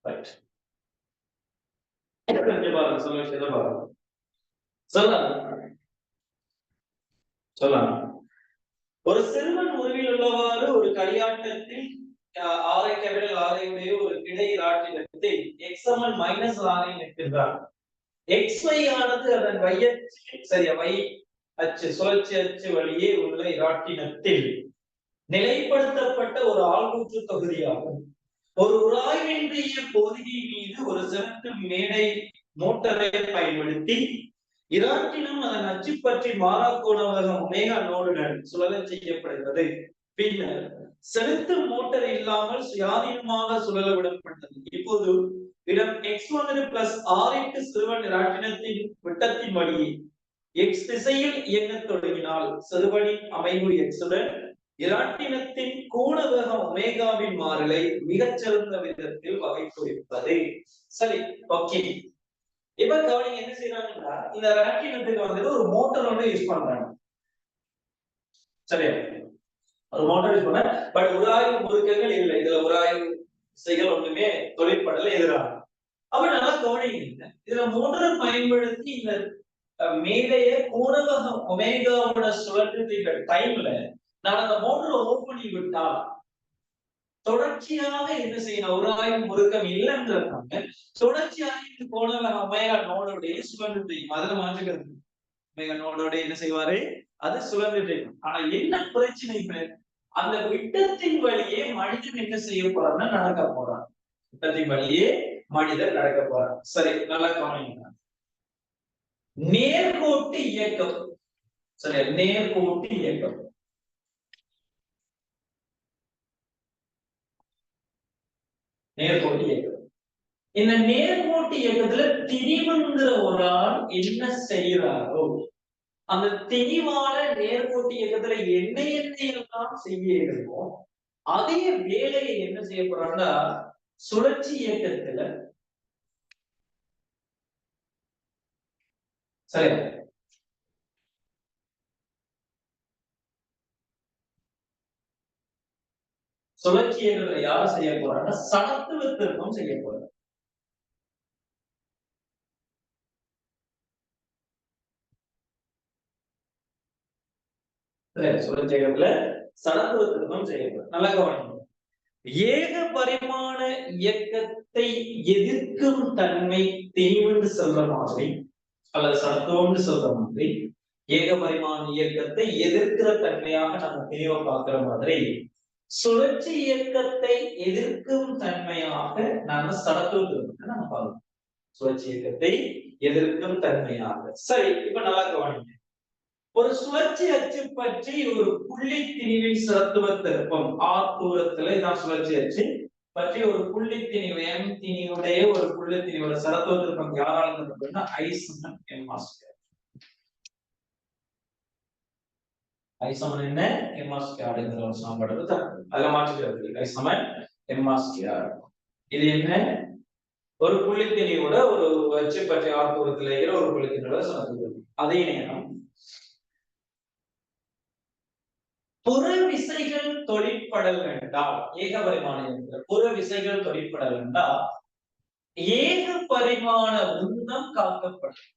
ரைட். பாருங்க, சொல்ல விஷயத்தை பாருங்க. சொல்லலாம். ஒரு சிறுவன் உருவில் உள்ளவாறு ஒரு களியாட்டத்தில் ஆரை கேபிடல் ஆரையுடைய ஒரு கிடை ராட்டினத்தில் எக்ஸ்எம்எல் மைனஸ் ஆரை நிற்கின்றான். XY ஆனது அதன் வையச்சு சரியா வை அச்சு சுழற்சி அச்சு வழியே உள்ள இராட்டினத்தில் நிலைப்படுத்தப்பட்ட ஒரு ஆள்கூற்று தொகுதியாகும். ஒரு உராய்வின்றிய பொதிகை மீது ஒரு சிறப்பு மேடை மோட்டரை பயன்படுத்தி இராட்டினம் அதன் அச்சு பற்றி மாறாக்கோணவகம் ஒமேகா நோடுடன் சுழலச் செய்யப்படுகிறது. பின்னர் செலுத்தும் மோட்டர் இல்லாமல் சுயாதீனமாக சுழல விடப்பட்டது. இப்போது இடம் x1 பிளஸ் r சிறுவன் இராட்டினத்தின் விட்டத்தின் வழியே x திசையில் இயங்கத் தொடங்கினால் சிறுவனின் அமைவு x உடன் இராட்டினத்தின் கோண வேகம் ஒமேகாவின் மாறிலை மிகச்சிறந்த விதத்தில் வகைப்படுவது. சரி, ஓகே. இப்ப கவனிங்க என்ன செய்யறாங்கன்னா, இந்த ராட்டினத்துக்கு வந்து ஒரு மோட்டார் ஒன்று யூஸ் பண்றாங்க. சரியா, ஒரு மோட்டார் யூஸ் பண்ண, பட் உராய்வு முறுக்கங்கள் இல்லை. இதுல உராய்வு செயல் ஒண்ணுமே தொழிற்படல எதிராக. அப்ப நல்லா கவனிங்க, இதுல மோட்டாரை பயன்படுத்தி இந்த மேடையை கோணவக ஒமேகாவோட சுழற்றுகிற டைம்ல நான் அந்த மோட்டரை ஓபன் பண்ணி விட்டா தொடர்ச்சியாக என்ன செய்யணும், உராய்வு முறுக்கம் இல்லைன்றதுனால தொடர்ச்சியாக இந்த கோணவக ஒமேகா நோடோடைய சுழன்று செய்யும். அதுல மாற்றுகிறது ஒமேகா நோடோட என்ன செய்வாரு, அது சுழன்று செய்யும். ஆனா என்ன பிரச்சனை, அந்த விட்டத்தின் வழியே மனிதன் என்ன செய்ய போறான்னா நடக்க போறான். விட்டத்தின் வழியே மனிதன் நடக்க போறான். சரி, நல்லா கவனிங்க. நேர்கோட்டு இயக்கம், சரி, நேர்கோட்டு இயக்கம். நேர்கோட்டு இயக்கம். இந்த நேர்கோட்டு இயக்கத்துல திணிவுங்கிற ஒரு ஆள் என்ன செய்யறாரோ அந்த திணிவான நேர்கோட்டு இயக்கத்துல என்ன எல்லாம் செய்யணுமோ அதே வேலையை என்ன செய்ய போறாங்கன்னா சுழற்சி இயக்கத்துல சரி சுழற்சி இயக்கத்துல யாரும் செய்ய போறாங்கன்னா சடத்துவ திருப்பம் செய்ய போறாங்க. சுழற்சி இயக்கத்துல சடத்துவ திருப்பம் செய்ய போறாங்க. நல்லா கவனிக்கணும். ஏக பரிமாண இயக்கத்தை எதிர்க்கும் தன்மை தெளிவென்று சொல்ற மாதிரி அல்லது சடத்துவம்னு சொல்ற மாதிரி ஏக பரிமாண இயக்கத்தை எதிர்க்கிற தன்மையாக நம்ம தெளிவா பார்க்கிற மாதிரி சுழற்சி இயக்கத்தை எதிர்க்கும் தன்மையாக நாம சடத்துவத்தை நம்ம பார்க்கணும். சுழற்சி இயக்கத்தை எதிர்க்கும் தன்மையாக. சரி, இப்ப நல்லா கவனிங்க. ஒரு சுழற்சி அச்சு பற்றி ஒரு புள்ளி திணிவின் சடத்துவ திருப்பம் ஆர் தூரத்துல இதான் சுழற்சி அச்சு பற்றி ஒரு புள்ளி திணிவு எம் திணிவுடைய ஒரு புள்ளி திணிவோட சடத்துவ திருப்பம் யாரால ஐ சமன் எம் ஆஸ்கர். ஐ சமன் என்ன, எம் ஆஸ்கர் அப்படிங்கிற ஒரு சமன்பாடு அதுல மாற்றிக்கிறது. ஐ சமன் எம் ஆஸ்கர். இது என்ன, ஒரு புள்ளி திணிவோட ஒரு அச்சு பற்றி ஆர் தூரத்துல இருக்கிற ஒரு புள்ளி திணிவோட சடத்துவ. அதே நேரம் புற விசைகள் தொழிற்படல் என்றால் ஏக பரிமாண புற விசைகள் தொழிற்படல் என்றால் ஏக பரிமாண உந்தம் காக்கப்படும்.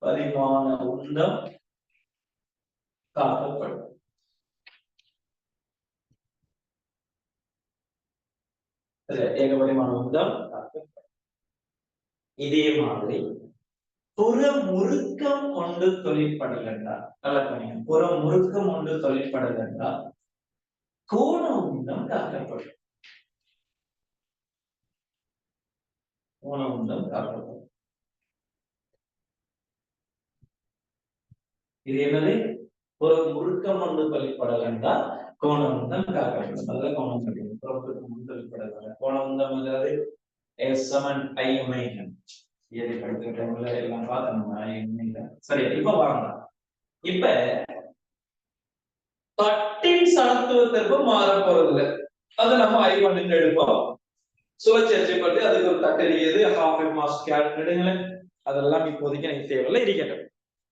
பரிமாண உந்தம் காக்கப்படும். ஏக பரிமாண உந்தம் காக்கப்படும். இதே மாதிரி புற முறுக்கம் கொண்டு தொழிற்படல் என்றால் நல்லா பண்ணுங்க. புற முறுக்கம் கொண்டு தொழிற்படல் என்றால் கோண உந்தம் காக்கப்படும். கோண உந்தம் காக்கப்படும். இது என்னது, புற முறுக்கம் கொண்டு தொழிற்படல் என்றால் கோண உந்தம் காக்கப்படும். நல்ல கோணம் கிடைக்கும். புறமுறுக்கம் தொழிற்படல் கோண உந்தம் என்றது ஐ ஒமேகா. எல்லாம் பார்த்தோம். சரி, இப்ப வாங்க. இப்ப தட்டின் சடத்துவ திருப்பம் மாற போறதில்ல. அதை நம்ம I1 எடுப்போம். சுழற்சி அச்சைப்பட்டு அதுக்கு ஒரு தட்டு எரியுது, ஹாஃப் எம் ஆஸ்கர் எடுங்களேன். அதெல்லாம் இப்போதைக்கு எனக்கு தேவையில்லை, இருக்கட்டும்.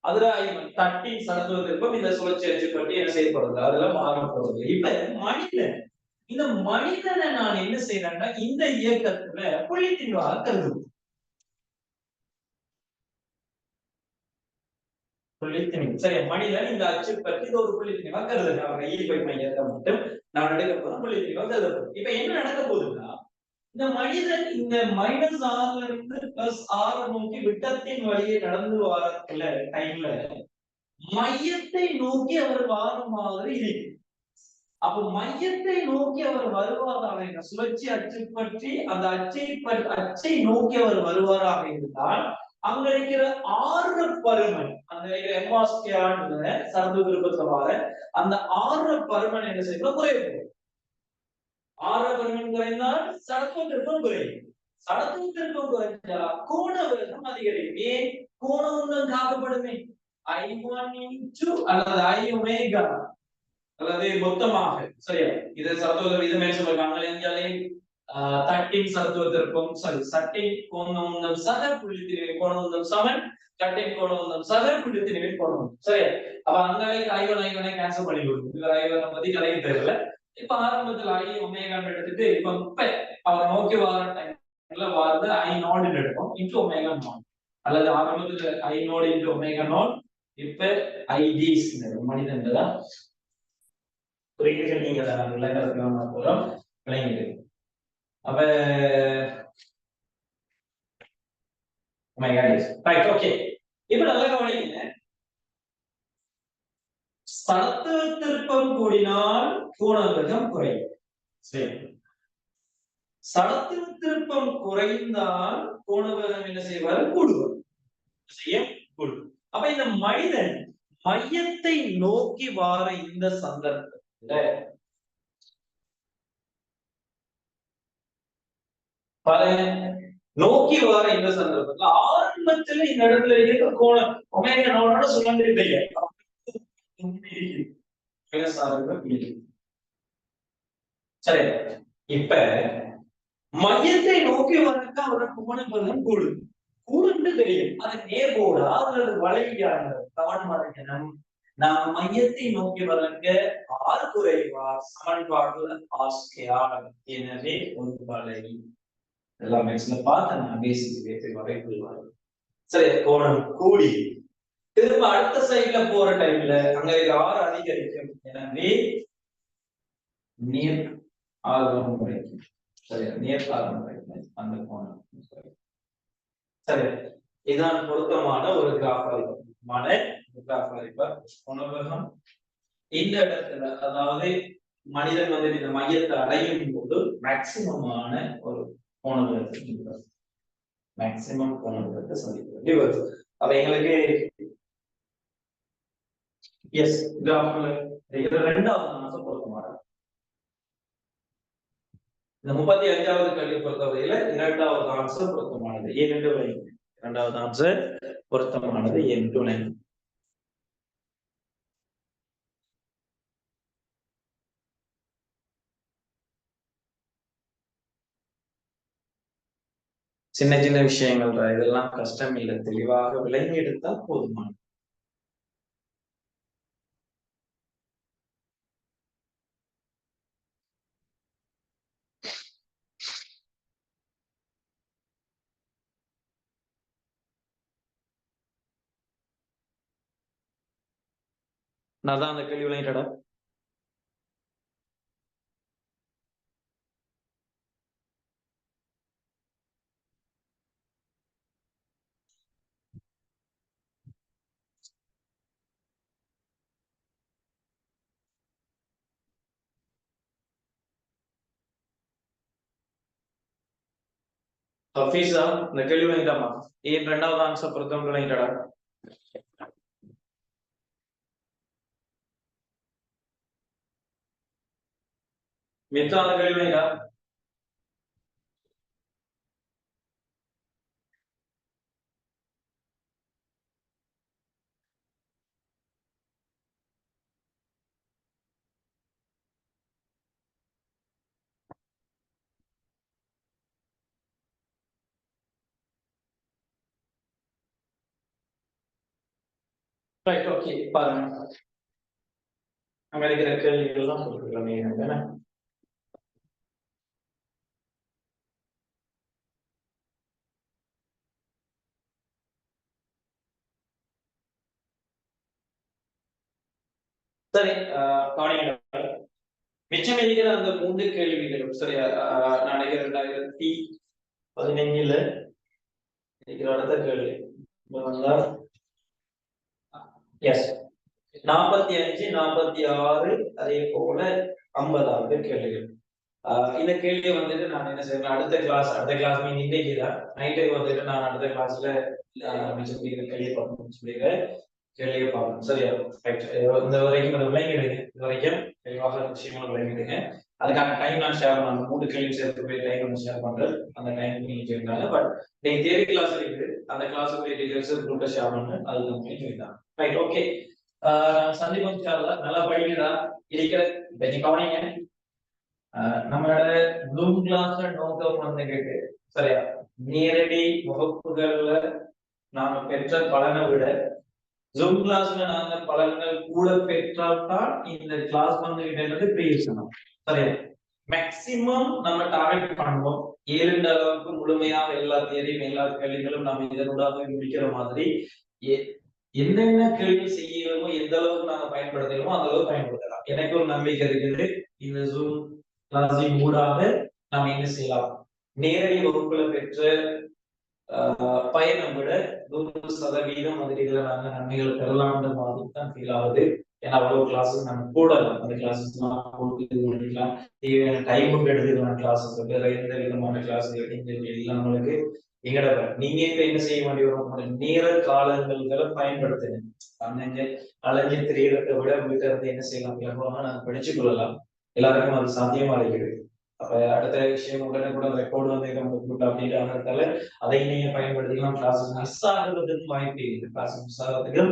அதுல தட்டின் சடத்துவ திருப்பம் இந்த சுழற்சி அச்சைப்பட்டு என்ன செய்யப்படுறது, அதெல்லாம் மாற போறது. இப்ப மனிதன் இந்த மனிதனை நான் என்ன செய்யறேன்னா இந்த இயக்கத்துல புள்ளித்திணிவாக கருதுவோம். புள்ளித்திணிவு சரி, மனிதன் இந்த அச்சு பற்றி இது ஒரு புள்ளித்திணிவா கருதுங்க. அவங்க ஈர்ப்பை மையத்தை மட்டும் நான் எடுக்க போறேன், புள்ளித்திணிவா கருதப்படும். இப்ப என்ன நடக்க போகுதுன்னா, இந்த மனிதன் இந்த -6ல இருந்து +6 நோக்கி விட்டத்தின் வழியே நடந்து வரக்குள்ள டைம்ல மையத்தை நோக்கி அவர் வார மாதிரி இருக்கு. அப்ப மையத்தை நோக்கி அவர் வருவாராக என்ற சுழற்சி அச்சு பற்றி அந்த அச்சை நோக்கி அவர் வருவாராக இருந்தால் அங்க இருக்கிற ஆறு பருமன், அங்க இருக்கிற எம்மாஸ்கியான் சரந்து விருப்பத்தவாத அந்த ஆறு பருமன் என்ன செய்யணும், குறையும். ஆறு பருமன் குறைந்தால் சடத்துவத்திற்கும் குறையும். சடத்துவத்திற்கும் குறைஞ்சா கோண வேகம் அதிகரிக்கும். ஏன்? கோண உந்தம் காக்கப்படுமே. I1 அல்லது I ஒமேகா அல்லது மொத்தமாக சரியா இது சத்துவ விதமே சொல்றாங்க. இந்தியாவிலே தட்டின் சத்துவத்திற்கும் சரி சட்டின் கோணம் சக புள்ளித்திரிவின் கோணம் சமன் தட்டின் கோணம் சக புள்ளித்திரிவின் கோணம் சரியா. அப்ப அந்த ஐவனை கேன்சல் பண்ணி கொடுக்கும். இவர் ஐவனை பத்தி கலைக்கு தெரியல. இப்ப ஆரம்பத்துல ஐ ஒமேகான்னு எடுத்துட்டு இப்ப அவர் நோக்கி வார டைம்ல வாரது I0 எடுப்போம் இன்டு ஒமேகா நாட், அல்லது ஆரம்பத்துல I0 இன்டு ஒமேகா நாட். இப்ப ஐடிஸ் மனிதன் தான் குறியீடுகள் நீங்க தான் விளக்கறதுக்கு போறோம் விளங்கிடு. அப்ப ரைட் ஓகே. இப்ப நல்லா கவனிங்க, சடத்து திருப்பம் கூடினால் கோண வேகம் குறையும். சரி, சடத்து திருப்பம் குறைந்தால் கோண வேகம் என்ன செய்வார், கூடுவார். செய்யும் கூடும். அப்ப இந்த மனிதன் மையத்தை நோக்கி வார இந்த சந்தர்ப்பத்துல நோக்கி வர இந்த சந்தர்ப்பத்துல ஆரம்பத்துல இந்த இடத்துல இருக்க கோணம் ஒமேகா நாட்டோட சுமந்துட்டீங்க. சரி, இப்ப மையத்தை நோக்கி வரக்க அவரோட கோணம் கூடும் கூடுன்னு தெரியும். அது நேர்கோடா அல்லது வளைவியான கவனம். நாம் மையத்தை நோக்கி வரக்க ஆறு குறைவா சமன்பாடுல ஆஸ்கையார். எனவே ஒரு வளைவி எல்லாம் மேக்ஸ்ல பார்த்தேன் நான் பேசிக் வரைக்குள்ளாரு. சரி, கோணம் கூடி திரும்ப அடுத்த சைட்ல போற டைம்ல அங்க ஆறு அதிகரிக்கும். எனவே நீர் ஆர்வம் குறைக்கும். சரி, நீர் ஆர்வம் குறைக்கும் அந்த கோணம். சரி, இதுதான் பொருத்தமான ஒரு கிராஃபான உணவகம். இந்த இடத்துல அதாவது மனிதன் வந்து இந்த மையத்தை அடையும் போது மேக்சிமமான ஒரு கோணத்தை மேக்சிமம் கோணத்தை சந்திக்கிறது. அப்ப எங்களுக்கு எஸ் கிராஃப்ல இரண்டாவது மாசம் பொருத்தமான இந்த 35வது கேள்வி பொறுத்தவரையில இரண்டாவது ஆன்சர் பொருத்தமானது. இரண்டாவது ஆன்சர் பொருத்தமானது N2 சின்ன சின்ன விஷயங்கள் இதெல்லாம் கஷ்டம் இல்லை, தெளிவாக விளங்கி எடுத்தா போதுமான. நான் தான் அந்த கேள்வி விளங்கிட்டா. ஹஃபீஸா இந்த கேள்வி விளங்கிட்டாமா? ஏன் ரெண்டாவது ஆன்சர் பொருத்தம் விளங்கிட்டா? மித்த அந்த கேள்வி விளங்கிட்டா? ரைட் ஓகே, பாருங்க அங்க இருக்கிற கேள்விகள் எல்லாம் சொல்லிருக்கோமே. சரி, கவனிங்க. மிச்சம் இருக்கிற அந்த 3 கேள்விகளும் சரியா, நான் 2015 இருக்கிற அடுத்த கேள்வி எஸ் 45, 46 அதே போல 50வது கேள்விகள். இந்த கேள்வியை வந்துட்டு நான் என்ன செய்வேன், அடுத்த கிளாஸ் மீன் இன்னைக்கு தான் நைட்டுக்கு வந்துட்டு நான் அடுத்த கிளாஸ்ல மிச்சம் கேள்வி பார்க்கணும்னு சொல்லிடுறேன். கேள்வியை பார்க்கணும் சரியா. இந்த வரைக்கும் அதை விளங்கிடுங்க, இது வரைக்கும் தெளிவாக விஷயங்கள் விளங்கிடுங்க. அதுக்கான டைம் நான் ஷேர் பண்ணணும். 3 கேள்வி சேர்த்து போய் டைம் நான் ஷேர் பண்றேன். அந்த டைம் நீங்க சொல்லிட்டாங்க. பட் நீங்க தியரி கிளாஸ் இருக்குது, அந்த கிளாஸ் போய் டீடைல்ஸ் குரூப்ல ஷேர் பண்றேன். அது நம்ம சொல்லிட்டாங்க. Right, okay. சந்திப்போம் இன்ஷாஅல்லாஹ். நல்லா படிங்கடா. இருக்கிற நீங்க கவனிங்க. நம்மளோட ஜூம் கிளாஸ்ல நோக்கம் வந்துட்டு சரியா, நேரடி வகுப்புகள்ல நாம பெற்ற பலனை விட ஜூம் கிளாஸ்ல நாங்க பலன்கள் கூட பெற்றால்தான் இந்த கிளாஸ் வந்துகிட்டது பிரயோஜனம் சரியா. மேக்சிமம் நம்ம டார்கெட் பண்ணுவோம் 7 அளவுக்கு முழுமையாக எல்லா தேரியும் எல்லா கேள்விகளும் நம்ம இதனூடாக முடிக்கிற மாதிரி என்னென்ன கேள்வி செய்யணுமோ எந்த அளவுக்கு நாங்க பயன்படுத்தணுமோ அந்த அளவுக்கு பயன்படுத்தலாம். எனக்கு ஒரு நம்பிக்கை இருக்குது, இந்த ஜூம் கிளாஸின் ஊடாக நாம் என்ன செய்யலாம், நேரடி வகுப்புல பெற்ற பயனை விட 100% வந்துட்டு இதுல நாங்க நன்மைகள் பெறலாம்ன்ற மாதிரி தான் ஃபீல் ஆகுது. ஏன்னா அவ்வளவு கிளாஸஸ் நம்ம போடலாம், அந்த கிளாஸஸ் பண்ணிக்கலாம், தேவையான டைமுக்கு எடுத்துக்கலாம் கிளாஸஸ், வேற எந்த விதமான கிளாஸ் இல்லாமலுக்கு எங்கட நீங்க இப்ப என்ன செய்ய வேண்டிய ஒரு நேர காலங்களை பயன்படுத்துங்க. அலைஞ்சு திரியறதை விட வீட்டை வந்து என்ன செய்யலாம், இலகுவாக நாங்க படிச்சுக் கொள்ளலாம். எல்லாருக்கும் அது சாத்தியமா இருக்குது. அப்ப அடுத்த விஷயம் உடனே கூட ரெக்கார்டு வந்து அப்டேட் ஆகிறதால அதை நீங்க பயன்படுத்திக்கலாம். கிளாஸஸ் மிஸ் ஆகுறதுக்கு வாய்ப்பு இருக்கு, கிளாஸ் மிஸ் ஆகிறதுக்கு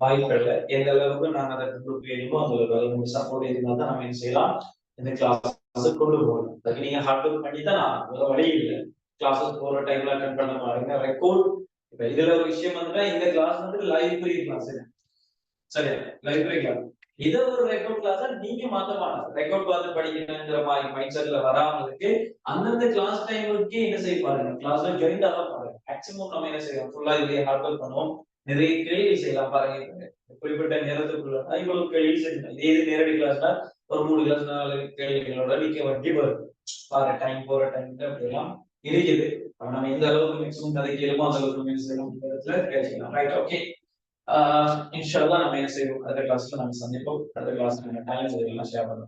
வாய்ப்பு இல்லை. எந்த அளவுக்கு நாங்க அதை குரூப் வேணுமோ அந்த அளவுக்கு சப்போர்ட் இருந்தால் தான் நம்ம என்ன செய்யலாம், இந்த கிளாஸ் கொண்டு போகணும். அதுக்கு நீங்க ஹார்ட் ஒர்க் பண்ணி தான் வேற வழி இல்லை. கிளாஸஸ் போற டைம்ல அட்டெண்ட் பண்ண பாருங்க. ரெக்கார்ட் இப்ப இதுல ஒரு விஷயம் வந்துட்டா இந்த கிளாஸ் வந்து லைப்ரரி கிளாஸ் சரி, லைப்ரரி கிளாஸ் இதை ஒரு ரெக்கார்ட் கிளாஸா நீங்க மாத்த மாட்டாங்க. ரெக்கார்ட் பார்த்து படிக்கணுங்கிற மாதிரி மைண்ட் செட்ல வராமலுக்கு அந்தந்த கிளாஸ் டைமுக்கு என்ன செய்ய பாருங்க, கிளாஸ்ல ஜாயின் ஆக பாருங்க. மேக்சிமம் நம்ம என்ன செய்யலாம், ஃபுல்லா இதுலயே ஹார்ட் ஒர்க் பண்ணுவோம். நிறைய கேள்வி செய்யலாம் பாருங்க. குறிப்பிட்ட நேரத்துக்குள்ள இவ்வளவு கேள்வி செய்யணும். இதே இது நேரடி கிளாஸ்னா ஒரு 3 கிளாஸ் 4 கேள்விகளோட நீக்க வண்டி வரும். பாரு டைம் போற டைம் அப்படிலாம் இருக்குது. நம்ம எந்த அளவுக்கு மேக்சிமம் கதை கேளுமோ அந்த அளவுக்கு பேசலாம். Right, okay. இன்ஷால்லா நம்ம என்ன செய்வோம், அடுத்த கிளாஸ்ல நம்ம சந்திப்போம். அடுத்த கிளாஸ்ல டைம் இதெல்லாம் ஷேர் பண்ண